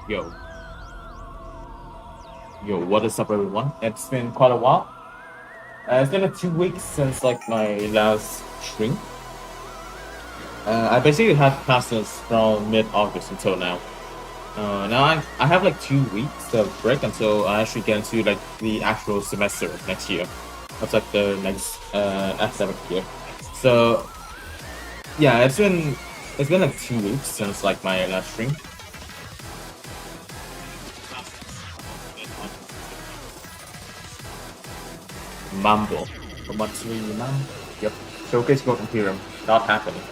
Yo. Yo, what is up everyone? It's been quite a while. It's been 2 weeks since like my last stream. I basically had classes from mid-August until now. Now I have like 2 weeks of break until I actually get into like the actual semester next year. That's like the next academic year. So yeah, it's been like 2 weeks since like my last stream. Mambo. Yep. Showcase Golden Theorem. Not happening.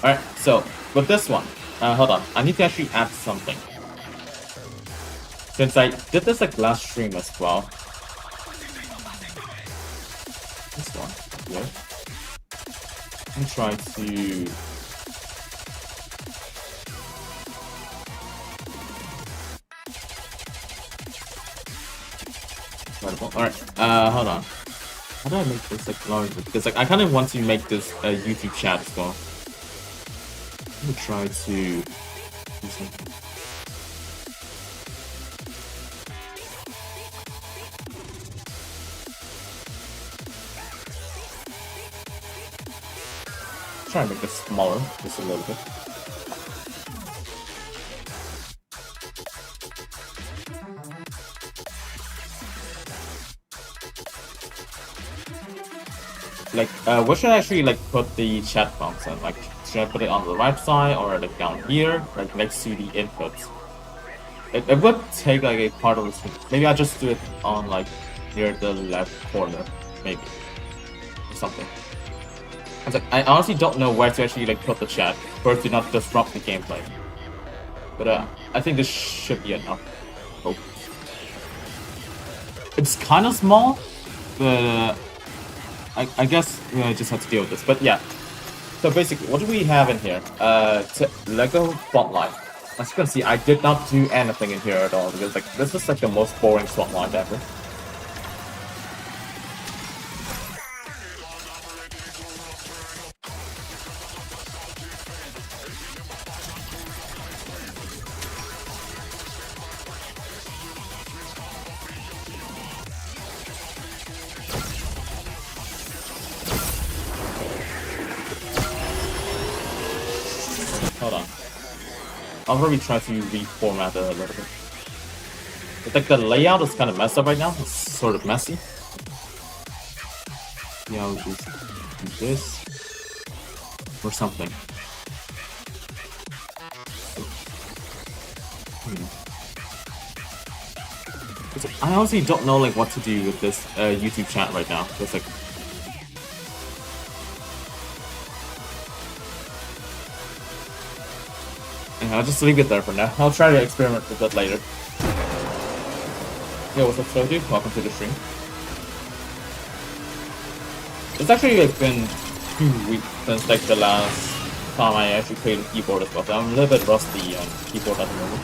Alright, so with this one, hold on. I need to actually add something. Since I did this like last stream as well. This one here. Let me try to alright, hold on. How do I make this like larger? Because like I kind of want to make this a YouTube chat as well. Let me try to do something. Try and make this smaller, just a little bit. Like, where should I actually like put the chat function? Like, should I put it on the right side or like down here, like next to the inputs? It would take like a part of the screen. Maybe I'll just do it on like near the left corner, maybe, or something. I was like, I honestly don't know where to actually like put the chat for it to not disrupt the gameplay. But I think this should be enough. Oh. It's kind of small, but I guess I just have to deal with this. But yeah, so basically, what do we have in here? Lego Spotlight. As you can see, I did not do anything in here at all because like this is like the most boring Spotlight ever. Hold on. I'll probably try to reformat it a little bit. But like the layout is kind of messed up right now. It's sort of messy. Yeah, I'll just do this or something. I honestly don't know like what to do with this YouTube chat right now. It's like I'll just leave it there for now. I'll try to experiment with that later. Yo, what's up, Soju? Welcome to the stream. It's actually like been 2 weeks since like the last time I actually played with keyboard as well. So I'm a little bit rusty on keyboard at the moment.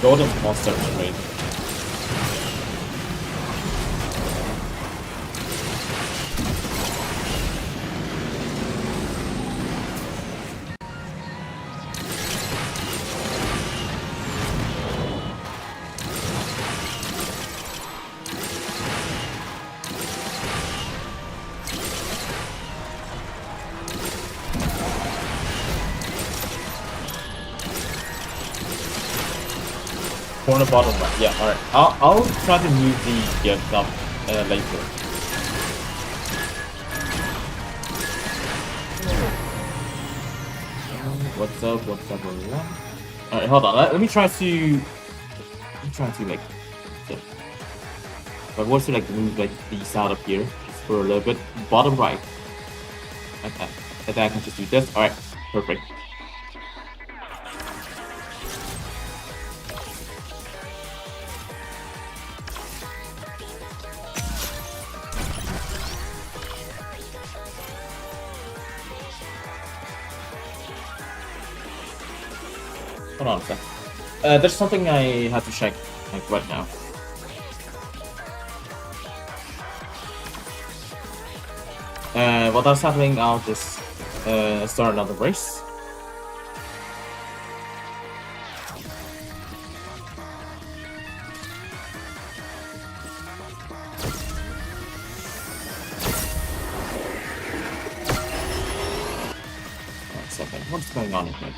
Golden monster trade. Corner bottom right. Yeah, alright. I'll try to move the gift up later. What's up, everyone? Alright, hold on. Let me try to like if I want to like move like these out of here just for a little bit. Bottom right. Okay. And then I can just do this. Alright, perfect. Hold on a sec. There's something I have to check like right now. while that's happening, I'll just start another race. One second, what's going on here?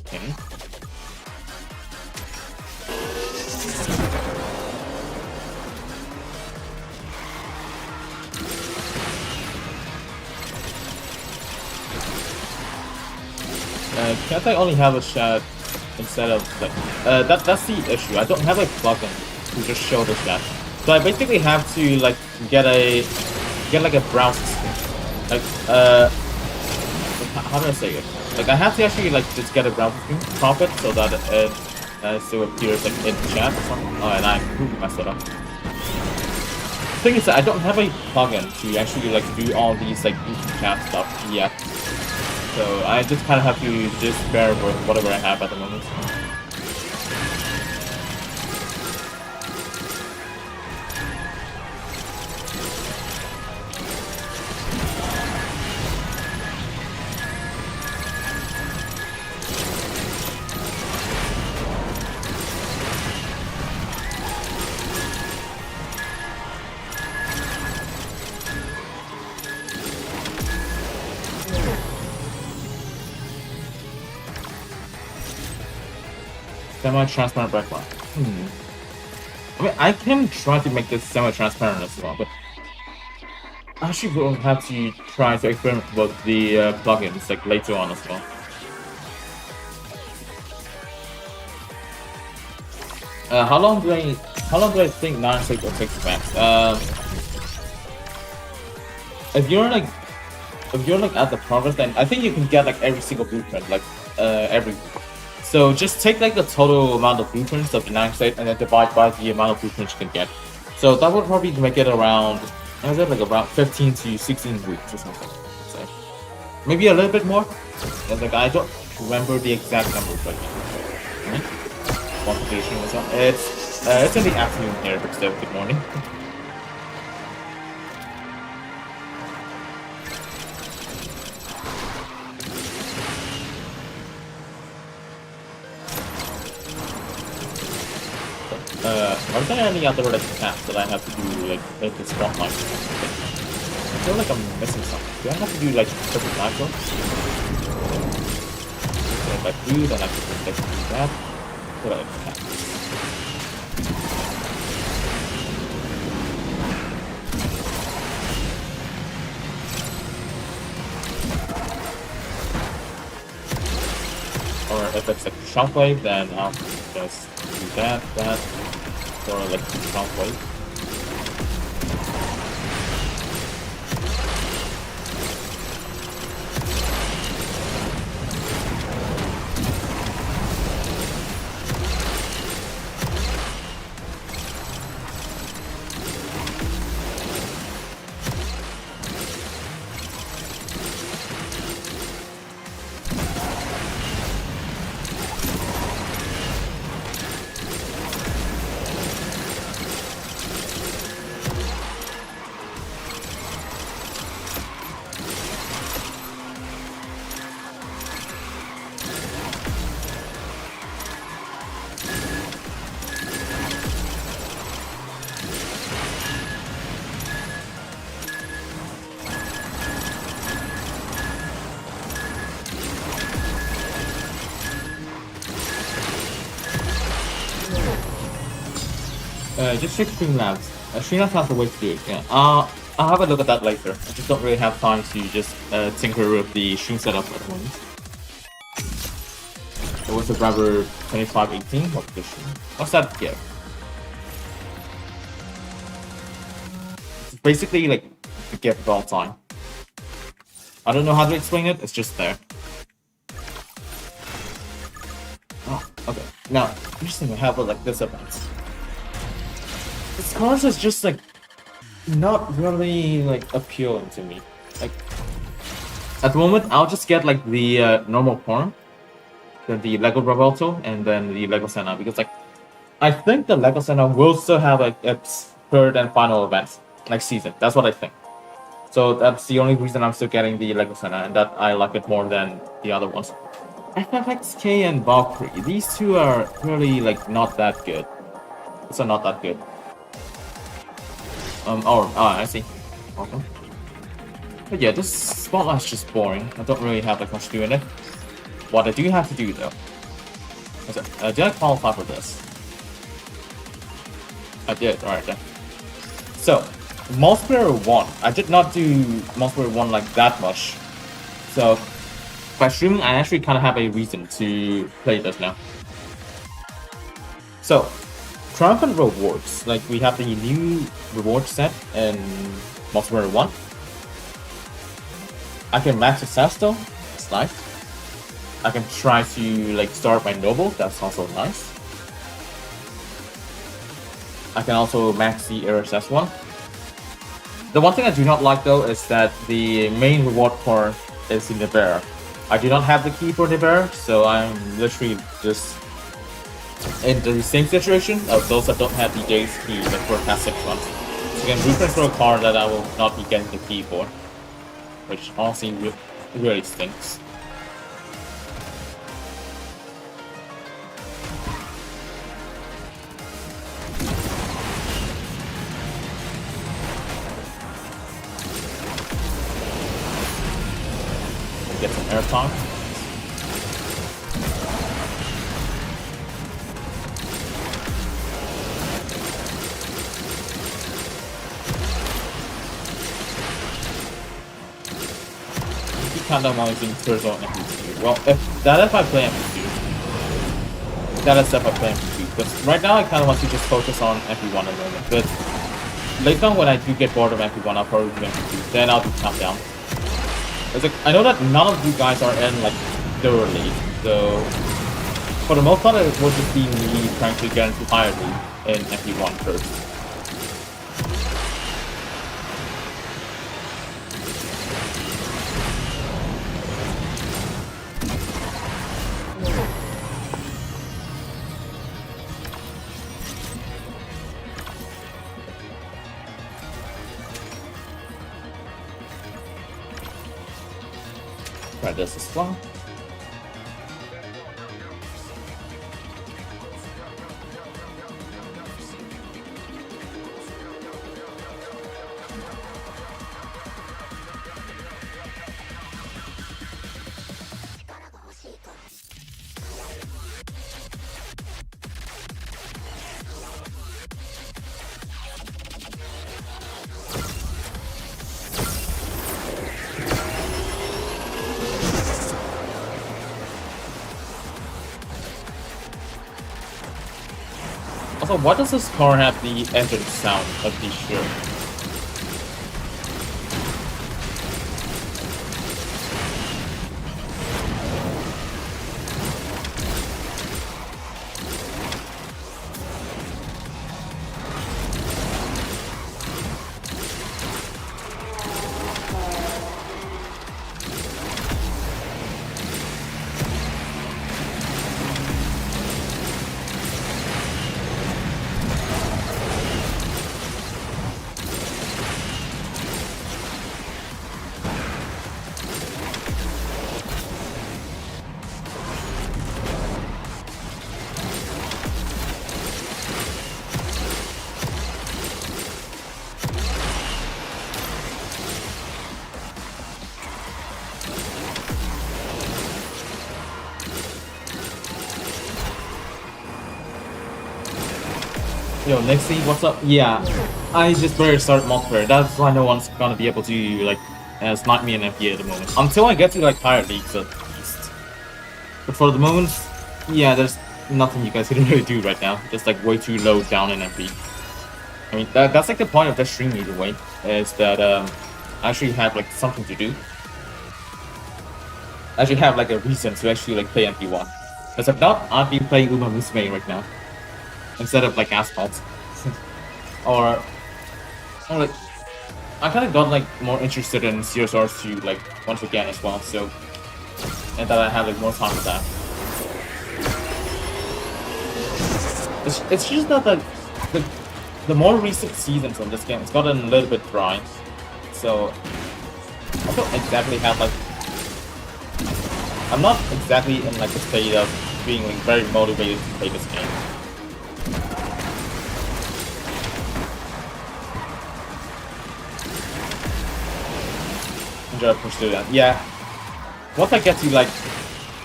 Okay. Can't I only have a shot instead of like that's the issue. I don't have a plugin to just show the shot, so I basically have to like get like a browser screen. Like how do I say it? Like I have to actually like just get a browser screen, pop it so that it still appears like in chat or something. Oh, and I completely messed it up. The thing is that I don't have a plugin to actually like do all these like chat stuff yet. So I just kind of have to just bear with whatever I have at the moment. Semi-transparent background. I mean, I can try to make this semi-transparent as well, but I actually will have to try to experiment with the plugins like later on as well. How long do I think 9-6 will take to max? If you're like at the progress, then I think you can get like every single blueprint, like every. So just take like the total amount of blueprints of the 9 state and then divide by the amount of blueprints you can get. So that would probably make it around, is it like around 15 to 16 weeks or something. So maybe a little bit more. Like I don't remember the exact number, but multiplication was on. It's in the afternoon here, but still good morning. Are there any other like tasks that I have to do like the spotlight? I feel like I'm missing something. Do I have to do like triple nitro? So if I do, then I can do that. What other tasks? Or if it's like shockwave, then I'll just do that. Or like shockwave. Just check Streamlabs. Streamlabs has a way to do it, yeah. I'll have a look at that later. I just don't really have time to just tinker with the stream setup at the moment. So what's the driver 2518? What's the stream? What's that here? It's basically like the gift of all time. I don't know how to explain it, it's just there. Oh, okay. Now, interesting, we have like this event. This card is just like not really like appealing to me. Like at the moment, I'll just get like the normal form, then the Lego Revolto, and then the Lego Senna because like I think the Lego Senna will still have like its third and final event next season. That's what I think. So that's the only reason I'm still getting the Lego Center, and that I like it more than the other ones. FFXK and Valkyrie, these two are really like not that good. These are not that good. I see. Okay. But yeah, this spotlight's just boring. I don't really have like much to do in it. What I do have to do though is did I qualify for this? I did, alright then. So, Multiplayer 1. I did not do Multiplayer 1 like that much. So, by streaming, I actually kind of have a reason to play this now. So, Triumphant Rewards. Like, we have the new reward set in Multiplayer 1. I can max success though. It's nice. I can try to like start my noble. That's also nice. I can also max the RSS one. The one thing I do not like though is that the main reward card is in the bear. I do not have the key for the bear, so I'm literally just in the same situation of those that don't have the J's key like for the past 6 months. So you can reprint for a card that I will not be getting the key for, which honestly really stinks. Get some airtime. Kind of using Turtle and MP2. Well, if I play MP2. That is if I play MP2. But right now I kind of want to just focus on MP1 at the moment. But later on when I do get bored of MP1, I'll probably do MP2. Then I'll do Countdown. It's like, I know that none of you guys are in like thoroughly, so for the most part it will just be me trying to get into higher league in MP1 first. Try this as well. Also, why does this car have the engine sound of the shirt? Yo, Nixie, what's up? Yeah, I just barely started multiplayer. That's why no one's gonna be able to like snipe me in FBA at the moment. Until I get to like higher leagues at least. But for the moment, yeah, there's nothing you guys can really do right now. Just like way too low down in FB. I mean, that's like the point of this stream either way, is that I actually have like something to do. I actually have like a reason to actually like play MP1. Because if not, I'd be playing Uma Musume right now. Instead of like Asphalt. or like I kinda got like more interested in CSRs 2 like once again as well, so and that I have like more time for that. It's just that like the more recent seasons on this game, it's gotten a little bit dry. So I don't exactly have like, I'm not exactly in like a state of being like very motivated to play this game. Enjoy pursue that. Yeah. Once I get to like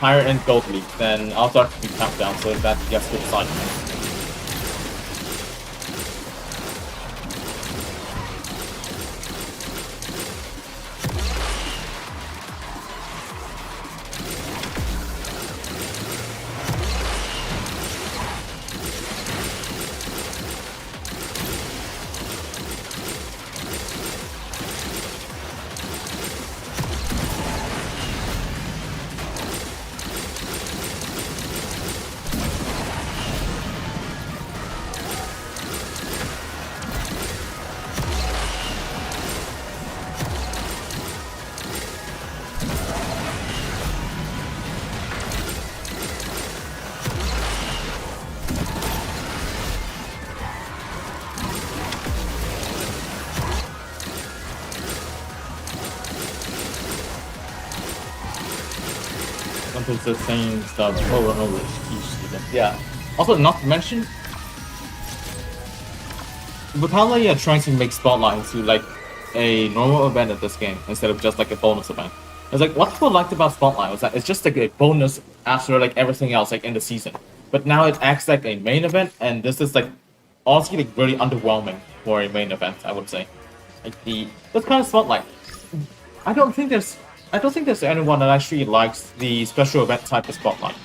higher end gold league, then I'll start to do countdown so that gets good excitement. It's the same stuff over and over each season. Yeah. Also, not to mention, with Camellia trying to make Spotlight into like a normal event at this game instead of just like a bonus event. It's like what people liked about Spotlight was that it's just like a bonus after like everything else like in the season. But now it acts like a main event, and this is like honestly like really underwhelming for a main event, I would say. Like this kind of Spotlight. I don't think there's anyone that actually likes the special event type of Spotlight.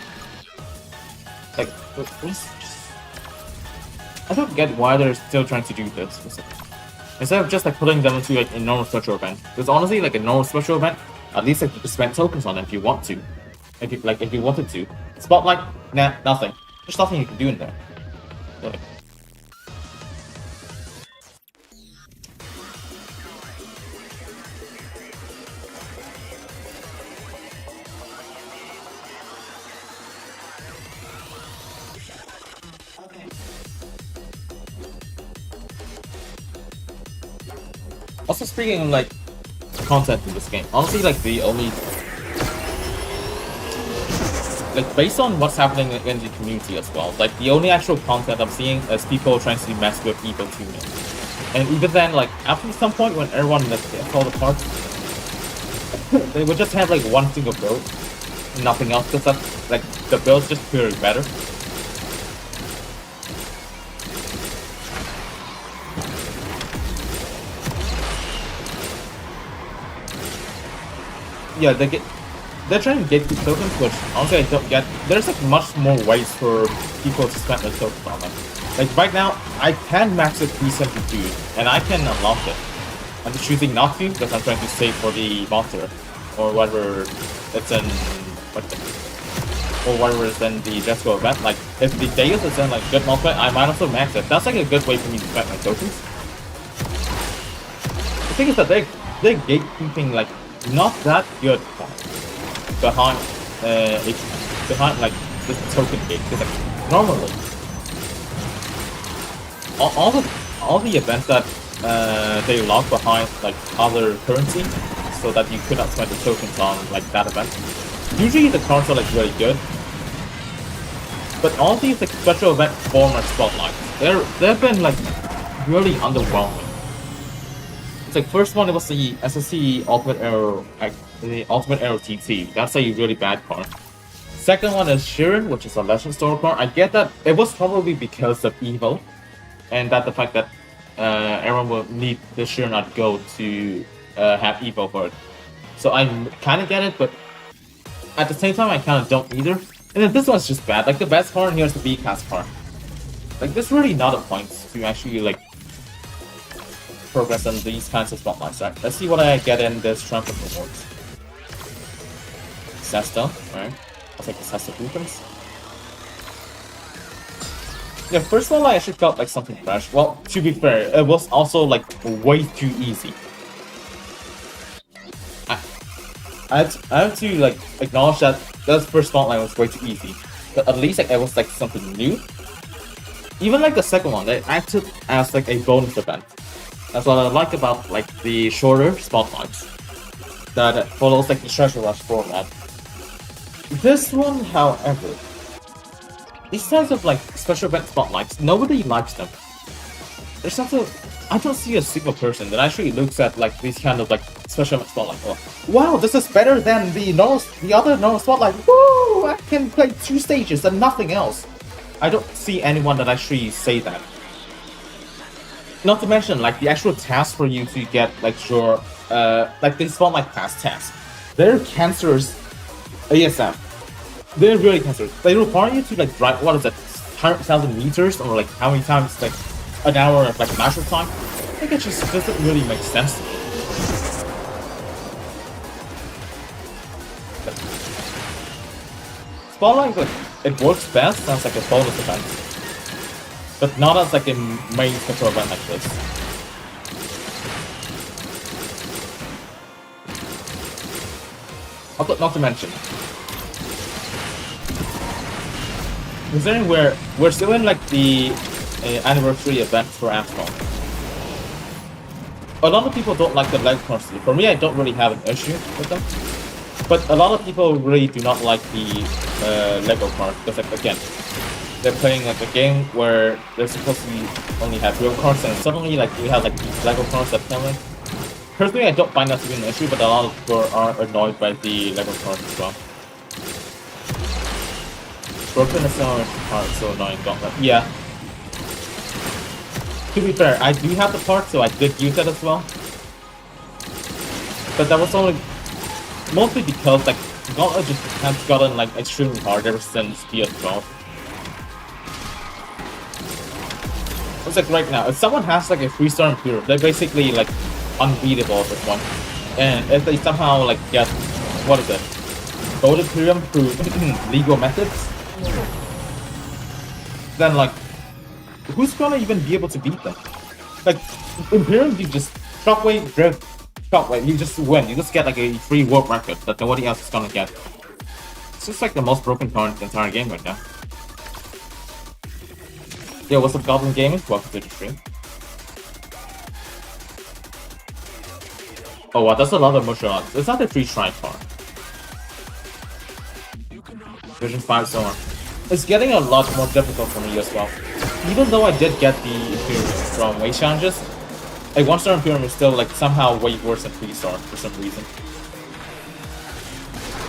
Like, I don't get why they're still trying to do this. Instead of just like putting them into like a normal special event. Because honestly, like a normal special event, at least like you can spend tokens on them if you want to. If you wanted to. Spotlight, nah, nothing. There's nothing you can do in there. Really. Also, speaking of like content in this game, honestly, like the only like based on what's happening in the community as well, like the only actual content I'm seeing is people trying to mess with EVO teammates. And even then, like after some point when everyone like fall apart, they would just have like one single build, nothing else, because that's like the build's just purely better. Yeah, they're trying to get the tokens, which honestly I don't get. There's like much more ways for people to spend their tokens on them. Like right now, I can max it 372, and I can unlock it. I'm just choosing not to because I'm trying to save for the monster, or whatever it's in, or whatever is in the Let's Go event. Like if the Deus is in like good multiplayer, I might also max it. That's like a good way for me to spend my tokens. The thing is that they're gatekeeping like not that good behind like this token gate. Because like normally all the events that they lock behind like other currency so that you could not spend the tokens on like that event. Usually the cards are like really good. But all these like special event format spotlights, they've been like really underwhelming. It's like first one, it was the SSC Ultimate Arrow, the Ultimate Arrow TT. That's a really bad card. Second one is Shirin, which is a Legend Store card. I get that it was probably because of EVO, and that the fact that everyone will need the Shirin at Go to have EVO for it. So I kind of get it, but at the same time I kind of don't either. And then this one's just bad. Like the best card here is the B-Cast card. Like there's really not a point to actually like progress on these kinds of spotlights. Right? Let's see what I get in this Triumphant Rewards. Sesta, right? I'll take the Sesta Blueprints. Yeah, first one I actually felt like something fresh. Well, to be fair, it was also like way too easy. I have to like acknowledge that that first spotlight was way too easy. But at least like it was like something new. even like the second one, they acted as like a bonus event. That's what I like about like the shorter spotlights that follows like the treasure rush format. This one, however, these types of like special event spotlights, nobody likes them. There's something, I don't see a single person that actually looks at like these kind of like special event spotlights. Oh, wow, this is better than the other normal spotlight. Woo! I can play 2 stages and nothing else. I don't see anyone that actually say that. Not to mention like the actual task for you to get like your like the spotlight pass task. They're cancerous ASM. They're really cancerous. They require you to like drive, what is it, 100,000 meters or like how many times like an hour of like natural time. I think it just doesn't really make sense to me. Spotlight, like, it works best as like a bonus event, but not as like a main control event like this. Not to mention, considering we're still in like the anniversary event for Asphalt. A lot of people don't like the Lego cars. For me, I don't really have an issue with them. But a lot of people really do not like the Lego cars because, like, again, they're playing like a game where they're supposed to only have real cars, and suddenly like we have like these Lego cars that come in. Personally, I don't find that to be an issue, but a lot of people are annoyed by the Lego cars as well. Broken is so annoying, Gauntlet. Yeah. To be fair, I do have the part, so I did use that as well. But that was only mostly because like Gauntlet just has gotten like extremely hard ever since PS12. It's like right now, if someone has like a 3-star Imperium, they're basically like unbeatable at this one. And if they somehow like get, what is it, Gold Imperium through legal methods, then like, who's gonna even be able to beat them? Like, Imperium, you just shockwave, drift, shockwave, you just win. You just get like a free world record that nobody else is gonna get. It's just like the most broken card in the entire game right now. Yo, what's up, Goblin Gaming? Welcome to the stream. Oh wow, that's a lot of motion odds. It's not a free shrine card. Vision 5 so on. It's getting a lot more difficult for me as well. Even though I did get the Imperium from Way Challenges, a 1-star Imperium is still like somehow way worse than 3-star for some reason.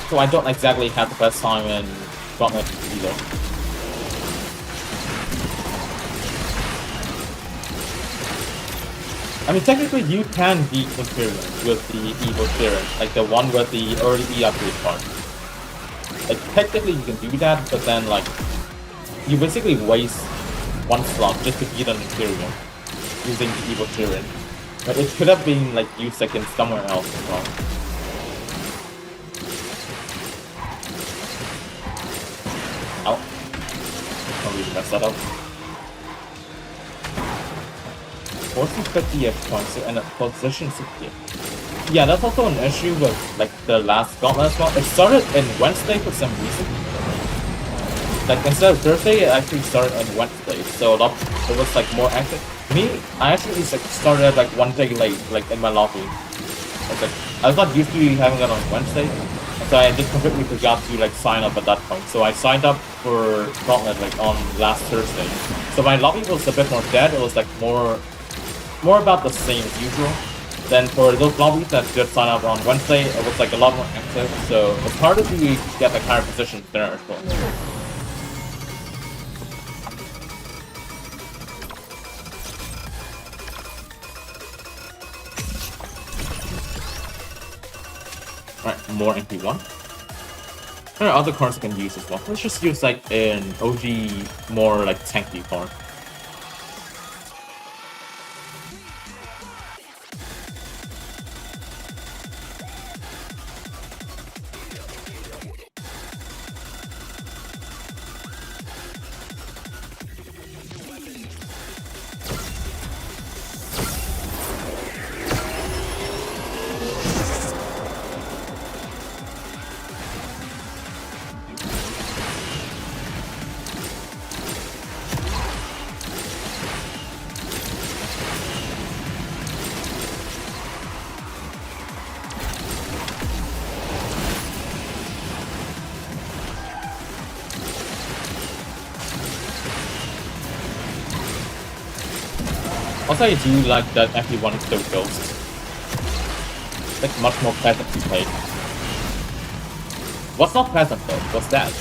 So I don't exactly have the best time in Gauntlet either. I mean, technically you can beat Imperium with the Evil Tera, like the one with the early E upgrade card. Like, technically you can do that, but then like, you basically waste 1 slot just to beat an Imperium using the Evil Tera. But it could have been like used like in somewhere else as well. Ow. I'll really mess that up. 40-50 points and a position 60. Yeah, that's also an issue with like the last Gauntlet as well. It started in Wednesday for some reason. Like instead of Thursday, it actually started on Wednesday, so it was like more active. Me, I actually like started like 1 day late, like in my lobby. I was not used to having it on Wednesday, so I just completely forgot to like sign up at that point. So I signed up for Gauntlet like on last Thursday. So my lobby was a bit more dead. It was like more about the same as usual. Then for those lobbies that did sign up on Wednesday, it was like a lot more active, so it's harder to get like higher positions there as well. Alright, more MP1. There are other cards I can use as well. Let's just use like an OG, more like tanky card. sometimes I do like that everyone is still ghost. Like much more pleasant to play. What's not pleasant though? What's that?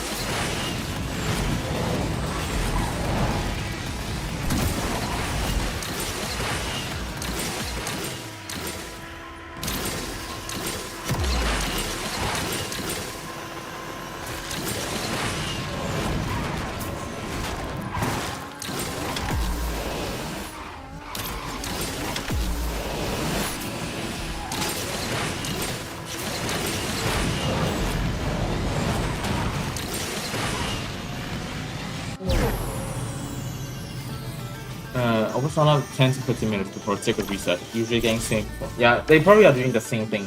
Almost around 10 to 15 minutes before a ticket reset. Usually getting same. Yeah, they probably are doing the same thing.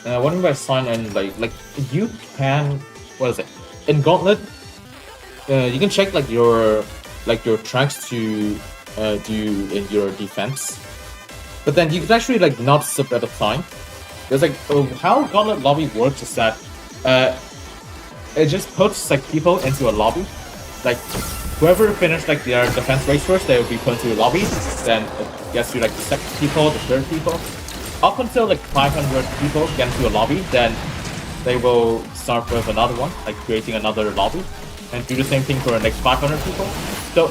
What do you mean by sign in? Like you can, what is it? In Gauntlet, you can check like your tracks to do in your defense, but then you can actually like not sub at a time. There's like how Gauntlet lobby works is that it just puts like people into a lobby. Like whoever finished like their defense race first, they will be put into a lobby. Then it gets to like the second people, the third people. Up until like 500 people get into a lobby, then they will start with another one, like creating another lobby, and do the same thing for the next 500 people. So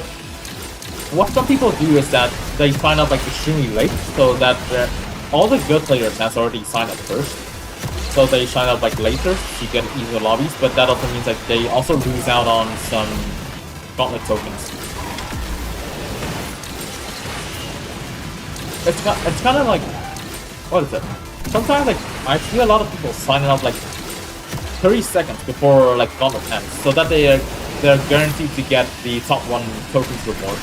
what some people do is that they sign up like extremely late, so that all the good players has already signed up first. So they sign up like later to get easier lobbies, but that also means like they also lose out on some Gauntlet tokens. It's kind of like, what is it? Sometimes like I see a lot of people signing up like 30 seconds before like Gauntlet ends, so that they're guaranteed to get the top 1 tokens reward.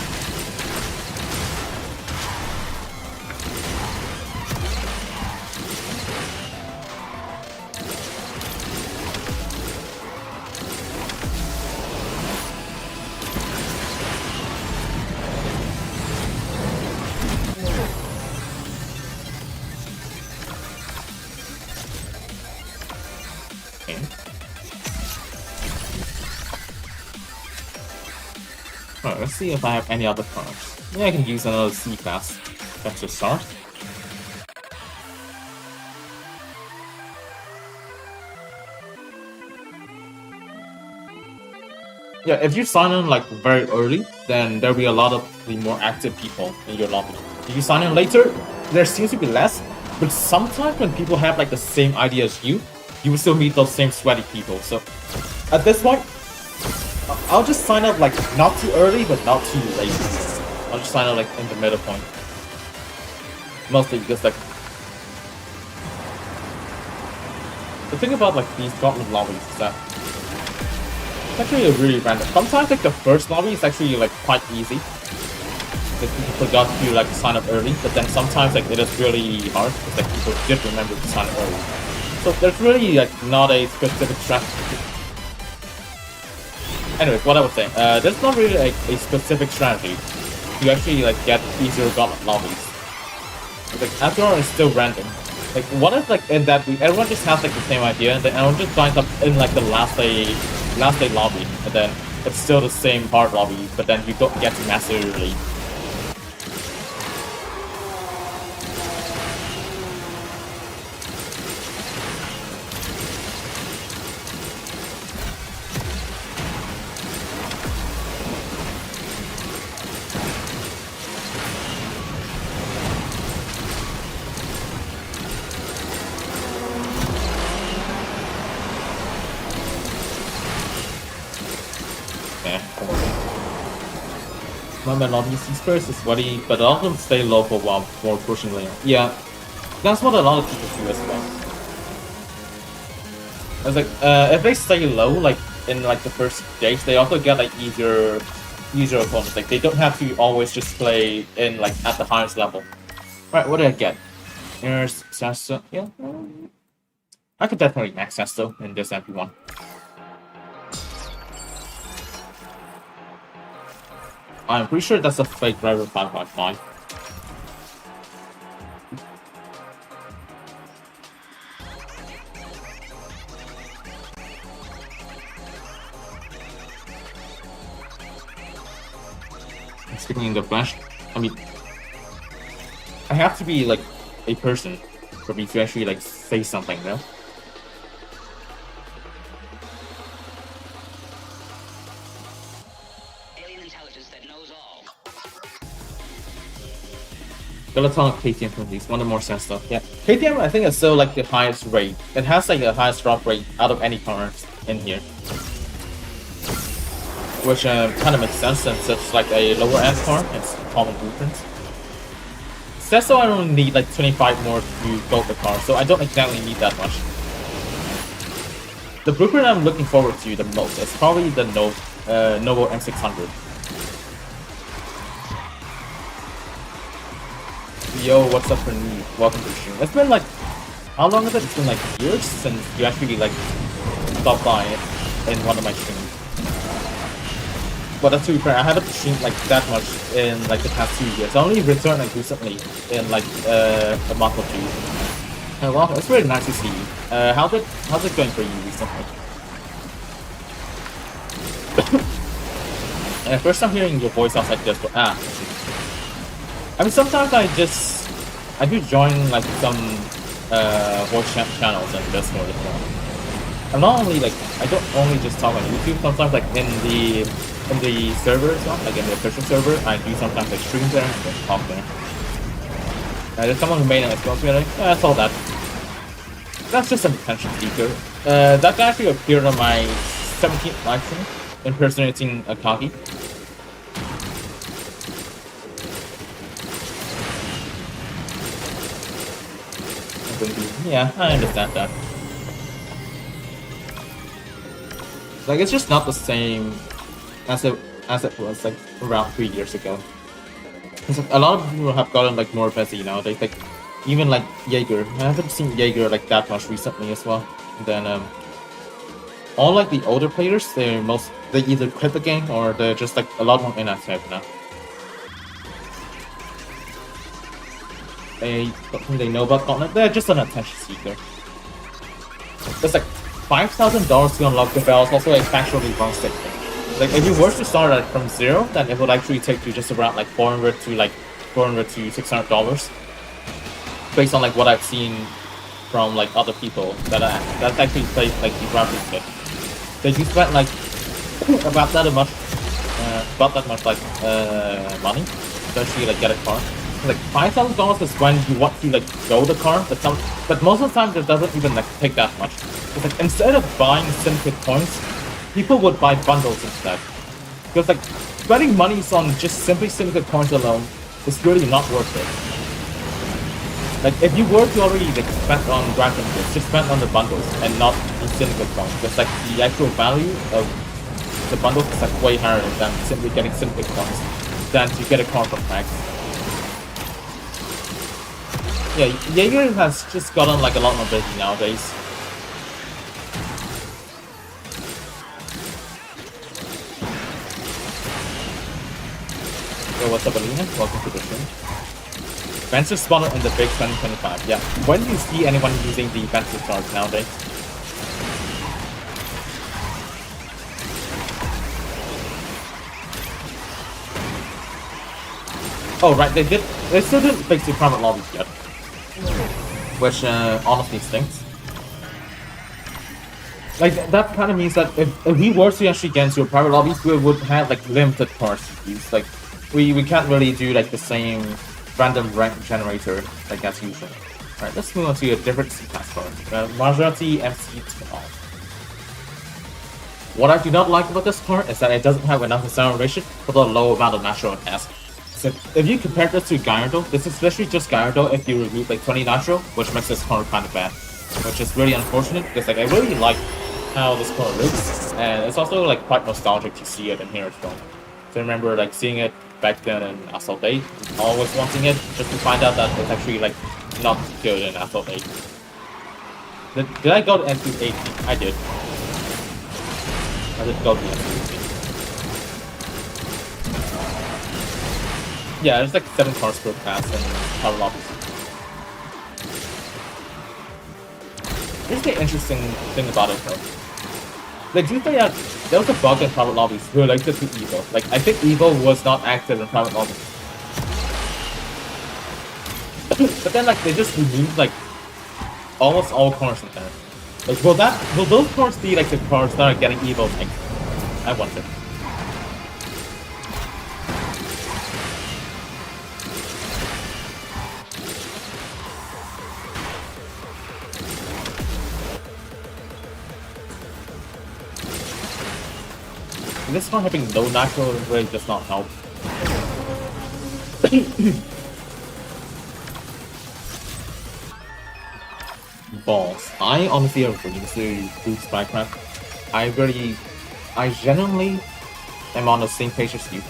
Alright, let's see if I have any other cards. Maybe I can use another C class. That's a start. Yeah, if you sign in like very early, then there'll be a lot of the more active people in your lobby. If you sign in later, there seems to be less, but sometimes when people have like the same idea as you will still meet those same sweaty people. So at this point, I'll just sign up like not too early, but not too late. I'll just sign up like in the middle point. Mostly because like the thing about like these Gauntlet lobbies is that it's actually really random. Sometimes like the first lobby is actually like quite easy. Like people forgot to like sign up early, but then sometimes like it is really hard because like people did remember to sign up early. So there's really like not a specific strategy. Anyways, what I was saying, there's not really like a specific strategy to actually like get easier Gauntlet lobbies. Like after all, it's still random. Like what if like in that week everyone just has like the same idea, and then everyone just signs up in like the last day lobby, and then it's still the same hard lobby, but then you don't get to master early. My lobby first is sweaty, but a lot of them stay low for a while before pushing later. Yeah, that's what a lot of people do as well. It's like if they stay low, like in like the first stage, they also get like easier opponents. Like they don't have to always just play in like at the highest level. Right, what did I get? Here's Sasso. Yeah, I could definitely max Sasso in this MP1. I'm pretty sure that's a fake driver 555. Speaking in the flesh, I mean, I have to be like a person for me to actually like say something, you know? Alien intelligence that knows all. Got a ton of KTM from these. One of the more sense stuff. Yeah, KTM I think is still like the highest rate. It has like the highest drop rate out of any cars in here, which kind of makes sense since it's like a lower end car. It's common blueprints. Says so I don't need like 25 more to build the car, so I don't exactly need that much. The blueprint I'm looking forward to the most is probably the Novo M600. Yo, what's up for me? Welcome to the stream. It's been like, how long is it? It's been like years since you actually like stopped by in one of my streams. But that's to be fair, I haven't streamed like that much in like the past 2 years. I only returned like recently in like a month or two. Well, it's really nice to see you. How's it going for you recently? First time hearing your voice outside this, but I mean, sometimes I do join like some voice channels and Discord as well. I'm not only like, I don't only just talk on YouTube. Sometimes like in the server as well, like in the official server, I do sometimes like stream there and talk there. There's someone who made an response to me like, I saw that. That's just an attention seeker. That guy actually appeared on my 17th live stream, impersonating Akagi. Yeah, I understand that. Like, it's just not the same as it was like around 3 years ago. It's like, a lot of people have gotten like more busy nowadays. Like even like Jaeger, I haven't seen Jaeger like that much recently as well. And then all like the older players, they either quit the game or they're just like a lot more inactive now. They know about Gauntlet. They're just an attention seeker. It's like $5,000 to unlock the bell is also a factually wrong statement. Like if you were to start at from zero, then it would actually take you just around like $400 to $600, based on like what I've seen from like other people that actually played like the graphics kit. They do spend like about that much like money to actually like get a car. Like $5,000 is when you want to like go the car, but most of the time it doesn't even like take that much. It's like instead of buying syndicate points, people would buy bundles instead. Because like spending money on just simply syndicate points alone is really not worth it. Like if you were to already like spend on random goods, just spend on the bundles and not the syndicate points. Because like the actual value of the bundles is like way higher than simply getting syndicate points than to get a car from packs. Yeah, Jaeger has just gotten like a lot more busy nowadays. Yo, what's up, Alina? Welcome to the stream. Venture spawner in the big 2025. Yeah, when do you see anyone using the venture cards nowadays? Oh right, they still didn't fix the private lobbies yet. Which honestly stinks. Like that kind of means that if we were to actually get into a private lobbies, we would have like limited cars to use. Like we can't really do like the same random rank generator like as usual. Alright, let's move on to a different C-class car. Maserati MC12. What I do not like about this car is that it doesn't have enough acceleration for the low amount of natural it has. So if you compare this to Gyarados, this is literally just Gyarados if you remove like 20 natural, which makes this car kind of bad. Which is really unfortunate because like I really like how this car looks, and it's also like quite nostalgic to see it in here as well. So I remember like seeing it back then in Asphalt 8, always wanting it, just to find out that it's actually like not good in Asphalt 8. Did I go to NC18? I did. I did go to NC18. Yeah, there's like 7 cars per class and power lobbies. Here's the interesting thing about it though. Like, do you think that there was a bug in private lobbies related to Evo? Like, I think Evo was not active in private lobbies. But then, like, they just removed, like, almost all cars in there. Like, will those cars be, like, the cars that are getting Evo thing? I wonder. This one having no natural really does not help. Balls. I honestly agree to boost Minecraft. I genuinely am on the same page as you.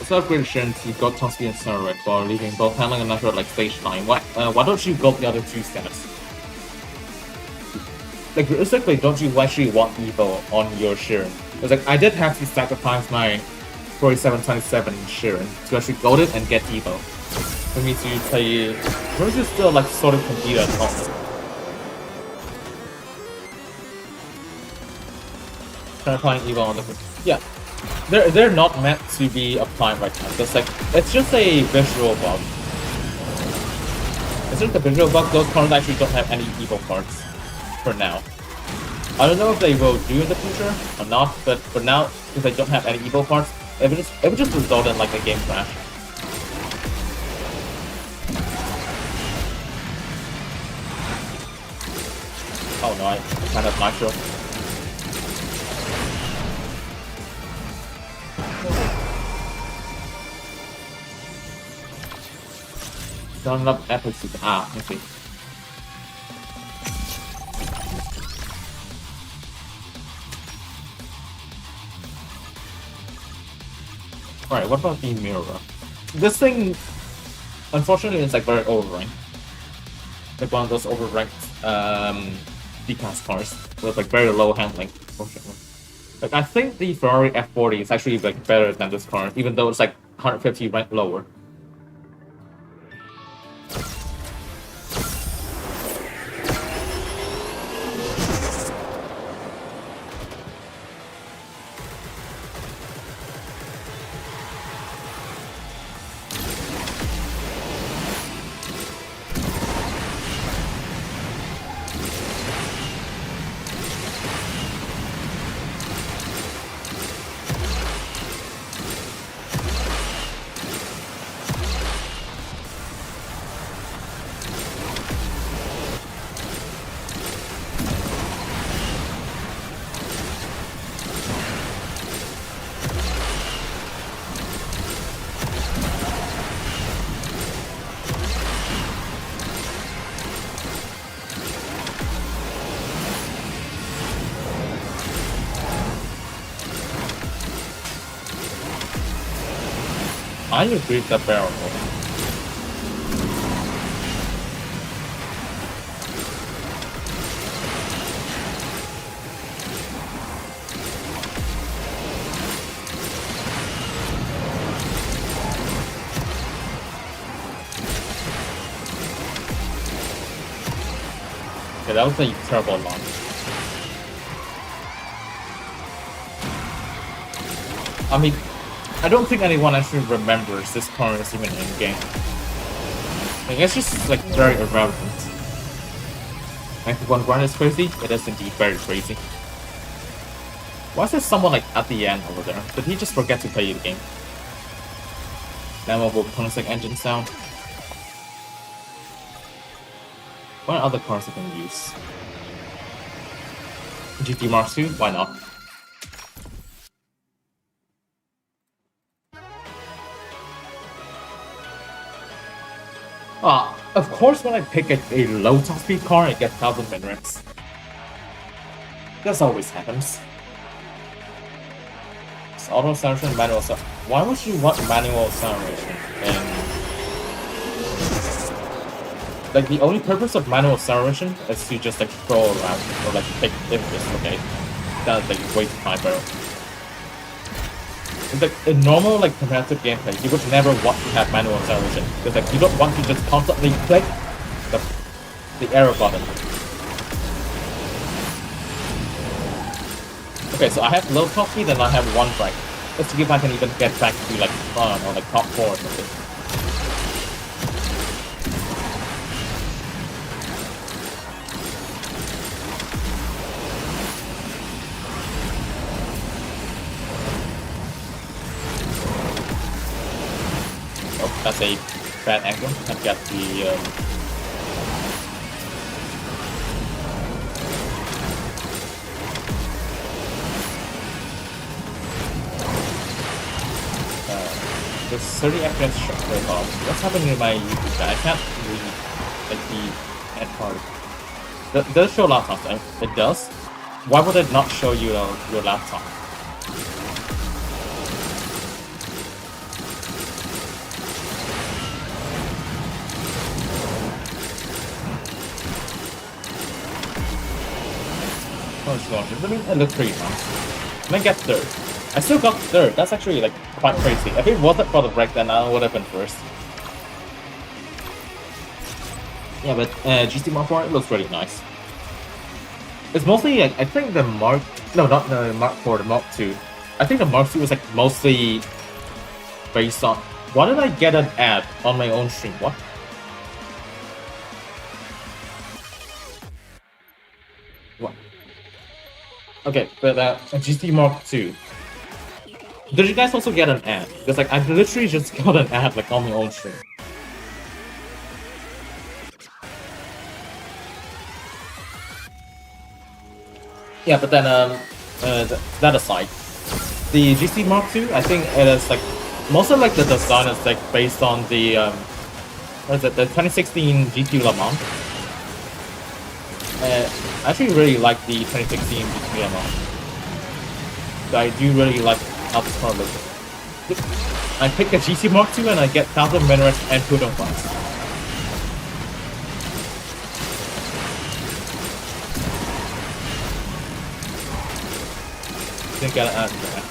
It's not great assurance you got Toski and Sarah while leaving both handling and natural like stage 9. Why don't you go the other two steps? Like, realistically, don't you actually want Evo on your Sheeran? It's like, I did have to sacrifice my 4727 Sheeran to actually gold it and get Evo. For me to play, versus still like sort of compete at all. Trying to find Evo on the yeah, they're not meant to be applied right now. It's just a visual bug. It's just a visual bug. Those cards actually don't have any Evo cards for now. I don't know if they will do in the future or not, but for now, since they don't have any Evo cards, it would just result in like a game crash. Oh no, I kind of nitro. Not enough epics to I see. Alright, what about the mirror? This thing, unfortunately, is like very overranked. Like one of those overranked decast cars with like very low handling, unfortunately. Like I think the Ferrari F40 is actually like better than this car, even though it's like 150 rank lower. I agree with that barrel. Okay, that was a terrible launch. I mean, I don't think anyone actually remembers this car is even in game. Like, it's just like very irrelevant. And if one run is crazy, it is indeed very crazy. Why is there someone like at the end over there? Did he just forget to play the game? Now we'll like engine sound. What other cars I can use? GT Mark II? Why not? Of course when I pick a low top speed car, I get 1000 min rates. This always happens. It's auto acceleration, manual acceleration. Why would you want manual acceleration? And like the only purpose of manual acceleration is to just like throw around or like pick images, okay? That's like way too high, bro. Like in normal like competitive gameplay, you would never want to have manual acceleration because like you don't want to just constantly click the the arrow button. Okay, so I have low top speed and I have 1 frag. Let's see if I can even get back to like front or like top 4 or something. Oh, that's a bad angle. I've got the the 30 FPS shot right off. What's happening in my YouTube? I can't read like the end part. It does show laptop time. It does. Why would it not show you your laptop? Oh, it's launching. I mean, it looks pretty nice. And I get 3rd. I still got 3rd. That's actually like quite crazy. If it wasn't for the break, then I would have been 1st. Yeah, but GT Mark 4 it looks really nice. It's mostly like I think the Mark not the Mark 4, the Mark 2. I think the Mark 2 was like mostly based on. Why did I get an ad on my own stream? What? What? Okay, but GT Mark 2. Did you guys also get an ad? Because like I literally just got an ad like on my own stream. Yeah, but then that aside, the GC Mark II, I think it is like most of like the design is like based on the what is it, the 2016 GT Le Mans. I actually really like the 2016 GT Le Mans. So I do really like how this car looks. I pick a GC Mark II and I get 1000 minutes and Pudong points. Didn't get an ad for that.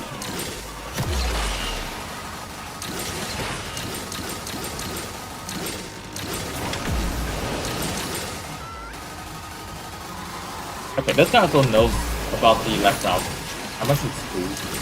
Okay, this guy also knows about the left route. How much is food?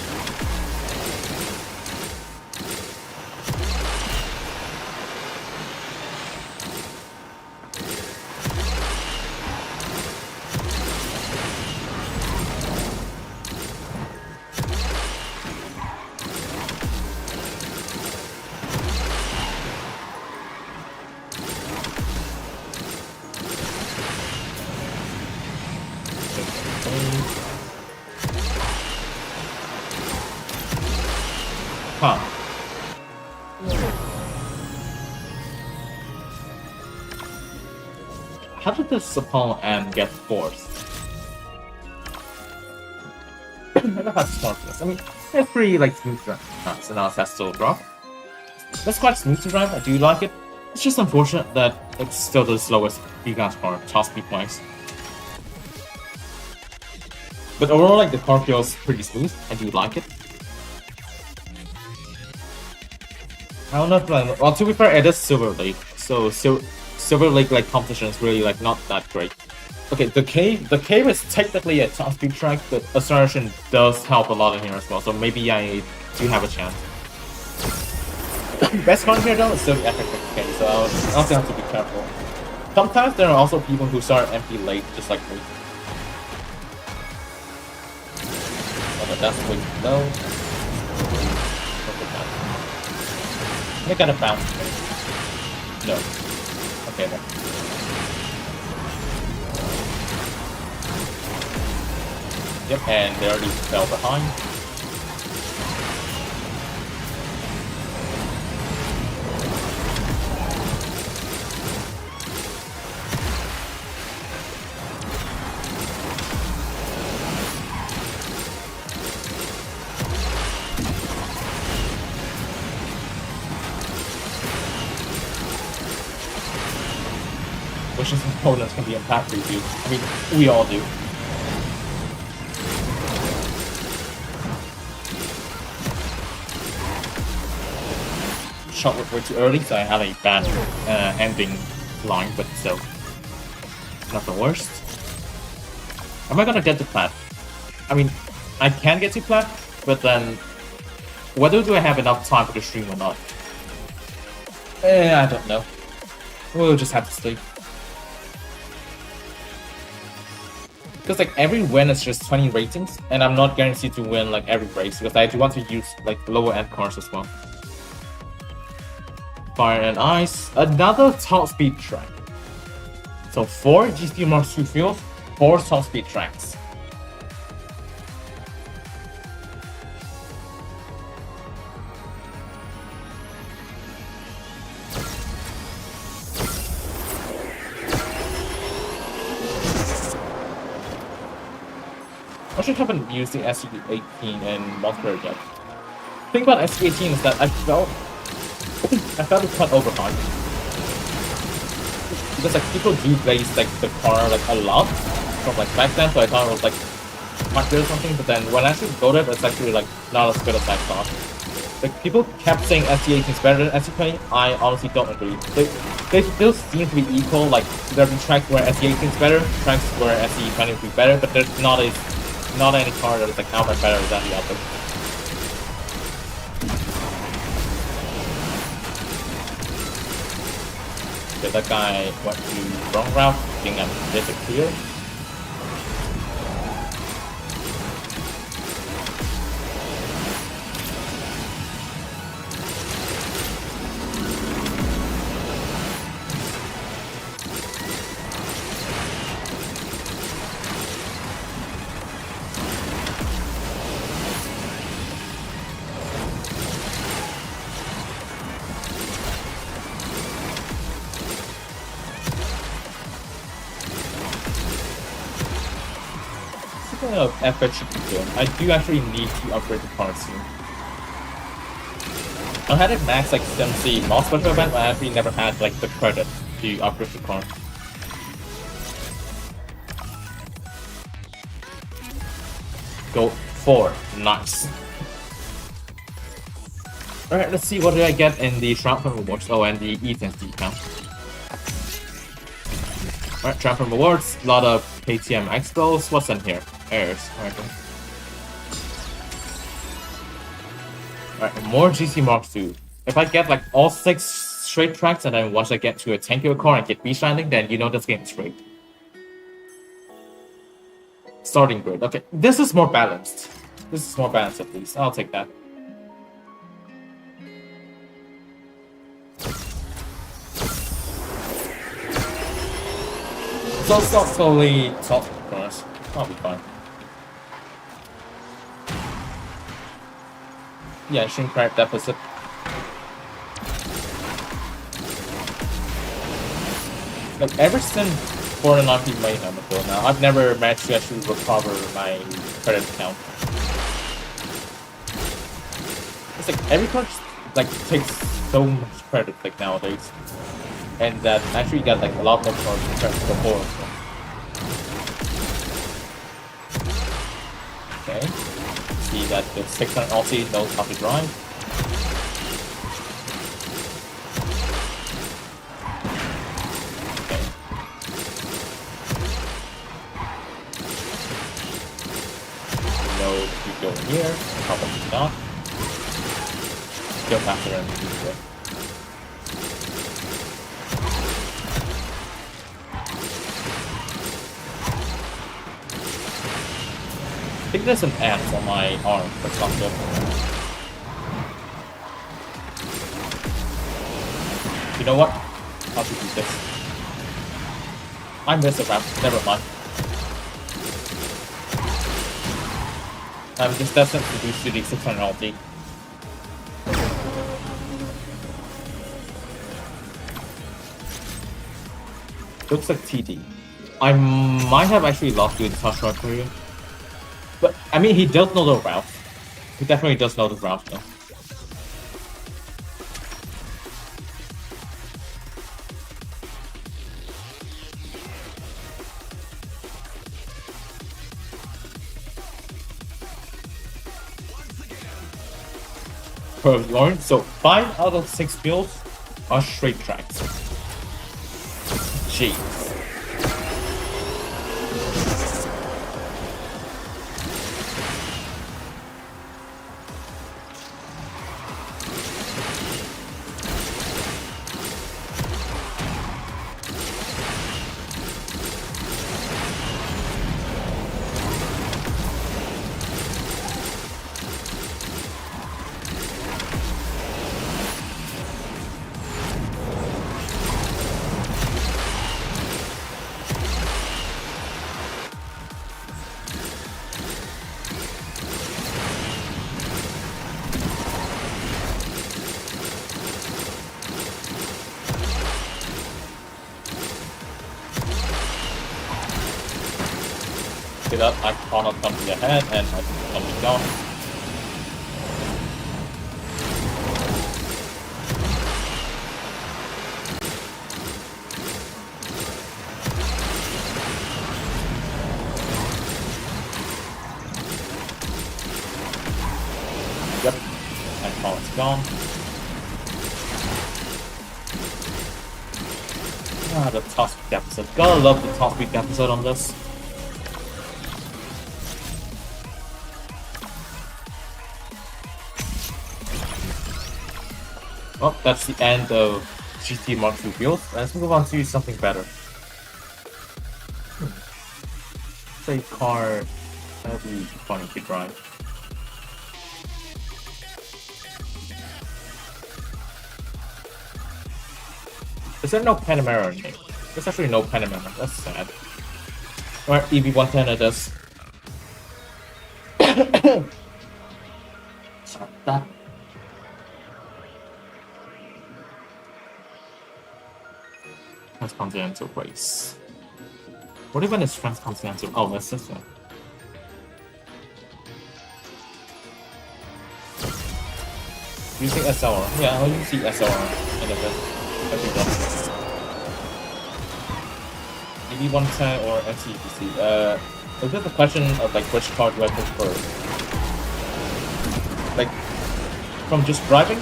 Huh. How did this Sapon and get forced? I don't know how to start this. I mean, it's pretty like smooth drive. So now that's still drop. That's quite smooth to drive. I do like it. It's just unfortunate that it's still the slowest Gigas car, top speed wise. But overall, like the car feels pretty smooth. I do like it. I don't know if well, to be fair, it is Silver Lake, so Silver Lake like competition is really like not that great. Okay, the cave is technically a top speed track, but acceleration does help a lot in here as well. So maybe I do have a chance. Best car here though is still the epic cave, so I also have to be careful. Sometimes there are also people who start empty late, just like me. Oh, that's way too low. I got a bounce. No. Okay then. Yep, and they already fell behind. Wishes and opponents can be in pack review. I mean, we all do. Shot way too early, so I had a bad ending line, but still. not the worst. Am I gonna get to plat? I mean, I can get to plat, but then whether do I have enough time for the stream or not? I don't know. We'll just have to see. Because like every win is just 20 ratings, and I'm not guaranteed to win like every race because I do want to use like lower end cars as well. Fire and Ice, another top speed track. So 4 GC Mark II fields, 4 top speed tracks. I actually haven't used the SE18 in multiplayer yet. The thing about SE18 is that I felt it quite overhyped. Because like people do base like the car like a lot from like back then, so I thought it was like quite good or something, but then when I actually go there, it's actually like not as good as I thought. Like people kept saying SE18 is better than SE20, I honestly don't agree. They still seem to be equal, like there'll be tracks where SE18 is better, tracks where SE20 would be better, but there's not any car that is like outright better than the other. Okay, that guy went to wrong route, thinking I'm disappeared. Of FH, I do actually need to upgrade the car soon. I had it max like 70 mod special event, but I actually never had like the credit to upgrade the car. Go 4, nice. Alright, let's see what did I get in the Triumphant Rewards. Oh, and the eightteenth discount. Alright, Triumphant Rewards, a lot of KTM expos. What's in here? Airs. Alright, more GC Mark II. If I get like all 6 straight tracks and then once I get to a tank of a car and get beach landing, then you know this game is straight. Starting grid. Okay, this is more balanced. This is more balanced at least. I'll take that. So slowly top cars. I'll be fine. Yeah, shrink crack deficit. Like ever since 490 Mayhem until now, I've never managed to actually recover my credit count. It's like every car just, like takes so much credit like nowadays. And that actually got like a lot more cars compared to before. So. Okay. See that the 600 LC knows how to drive. Okay. No, if you go in here, probably not. Go faster than the future. I think there's an ant on my arm, that's not good. You know what? I'll just do this. I missed a round, never mind. I'm just destined to do CD 600 LT. Looks like TD. I might have actually lost you in the touch run period. But, I mean, he does know the route. He definitely does know the route, though. For Lawrence, so 5 out of 6 fields are straight tracks. Jeez. Okay, that I cannot come to your head and I can be down. Yep, and it's gone. Ah, the task week episode. Gotta love the task week episode on this. Well, that's the end of GT Mark II build. Let's move on to something better. Say car. That'd be funny to drive. Is there no Panamera in it? There's actually no Panamera. That's sad. Alright, EV110 it is. Shut that. Transcontinental race. What even is transcontinental? Oh, that's this one. Using SLR. Yeah, I'll use the SLR in a bit. EV110 or MCPC. Is it the question of like which car do I prefer? Like from just driving,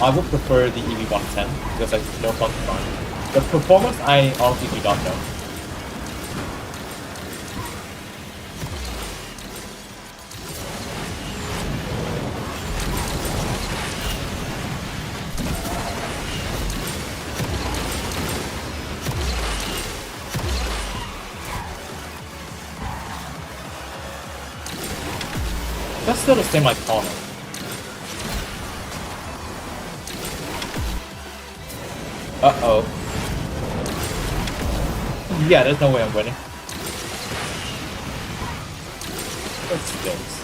I would prefer the EV110 because it's no fun to drive. But performance, I honestly do not know. That's still the same iconic. Uh-oh. Yeah, there's no way I'm winning. That stinks.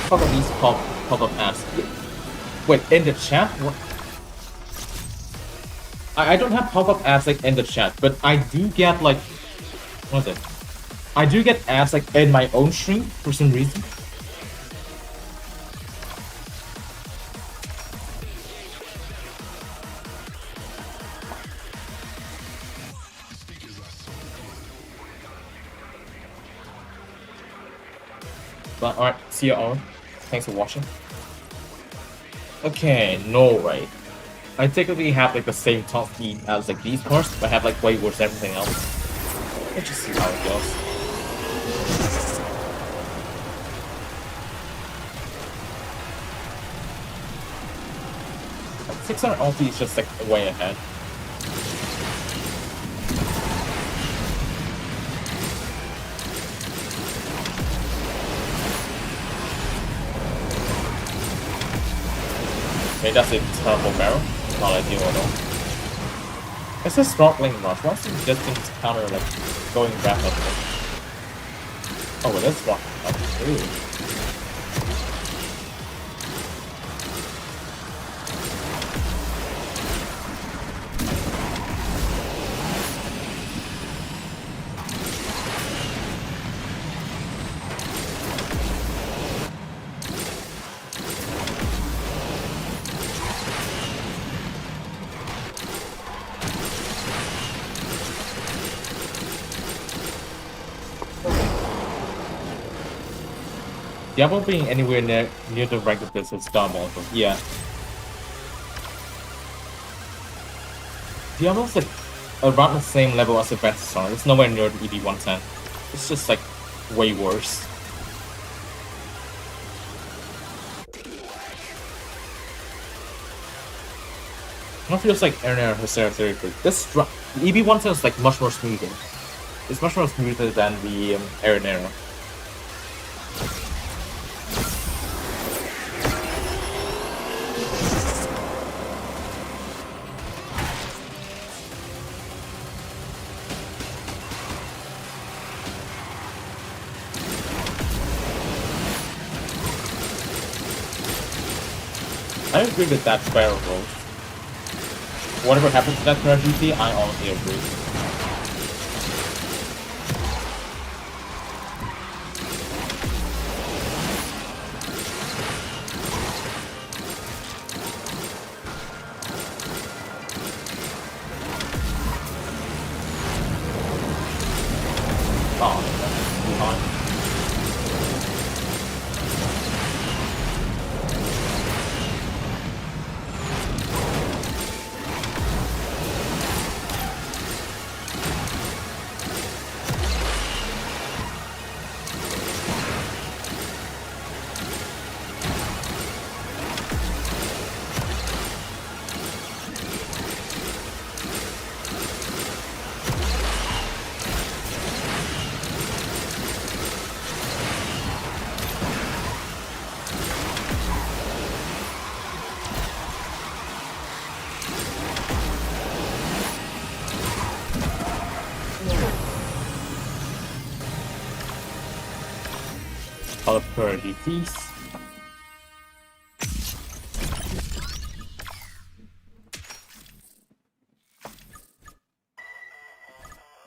Talk about these pop-up ads. Wait, in the chat? What? I don't have pop-up ads like in the chat, but I do get like, what is it? I do get ads like in my own stream for some reason. But alright, see you all. Thanks for watching. Okay, no way. I typically have like the same top speed as like these cars, but I have like way worse everything else. Let's just see how it goes. Like 600 LT is just like way ahead. Maybe that's a terrible barrel. Not ideal at all. It's a throttling rush. Once you just counter like going rapidly. Oh, it is rock. Ooh. Diablo being anywhere near the rank of this is dumb also. Yeah. Diablo's like around the same level as the Ventusar. It's nowhere near the EV110. It's just like way worse. It feels like Xronial Xero 33. This EV110 is like much more smoother. It's much more smoother than the Xronial. I agree with that variable. Whatever happens to that tragedy, I honestly agree. Oh, that's behind. Color purity, please.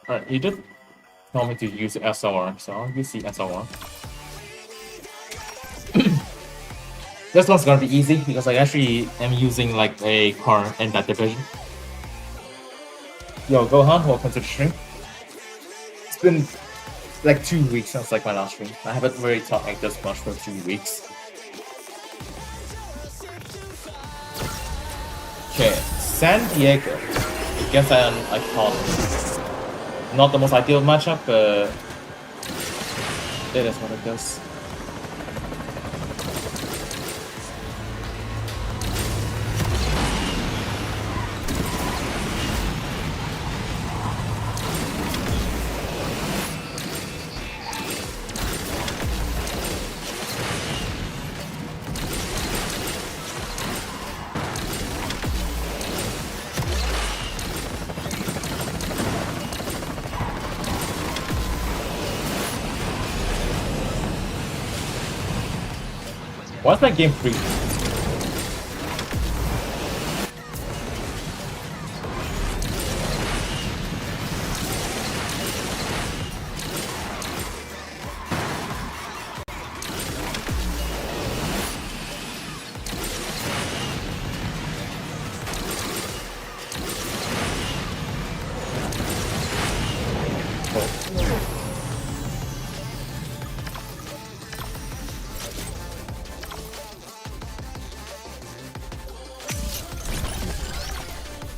Alright, you did tell me to use SLR, so I'll use the SLR. This one's gonna be easy because I actually am using like a car in that division. Yo, Gohan, welcome to the stream. It's been like 2 weeks since like my last stream. I haven't really talked like this much for 2 weeks. Okay, San Diego. I guess I call it. Not the most ideal matchup, but it is what it is. Why's my game free?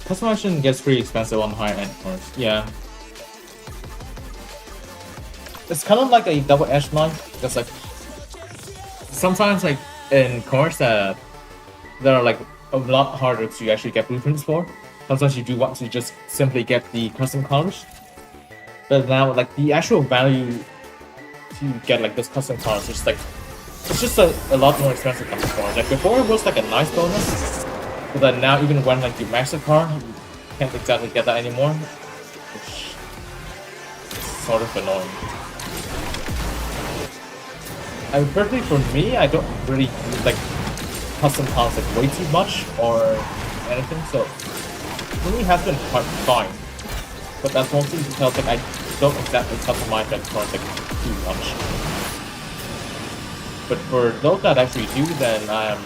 Customization gets pretty expensive on higher end cars. Yeah. It's kind of like a double-edged knife because like sometimes like in cars that are like a lot harder to actually get blueprints for. Sometimes you do want to just simply get the custom colors. But now like the actual value to get like this custom colors is like it's just a lot more expensive than before. Like before it was like a nice bonus. But then now even when like you max the car, you can't exactly get that anymore. Which is sort of annoying. Personally for me, I don't really use like custom cars like way too much or anything, so for me it has been quite fine. But that's mostly because like I don't exactly customize that car like too much. But for those that actually do, then I'm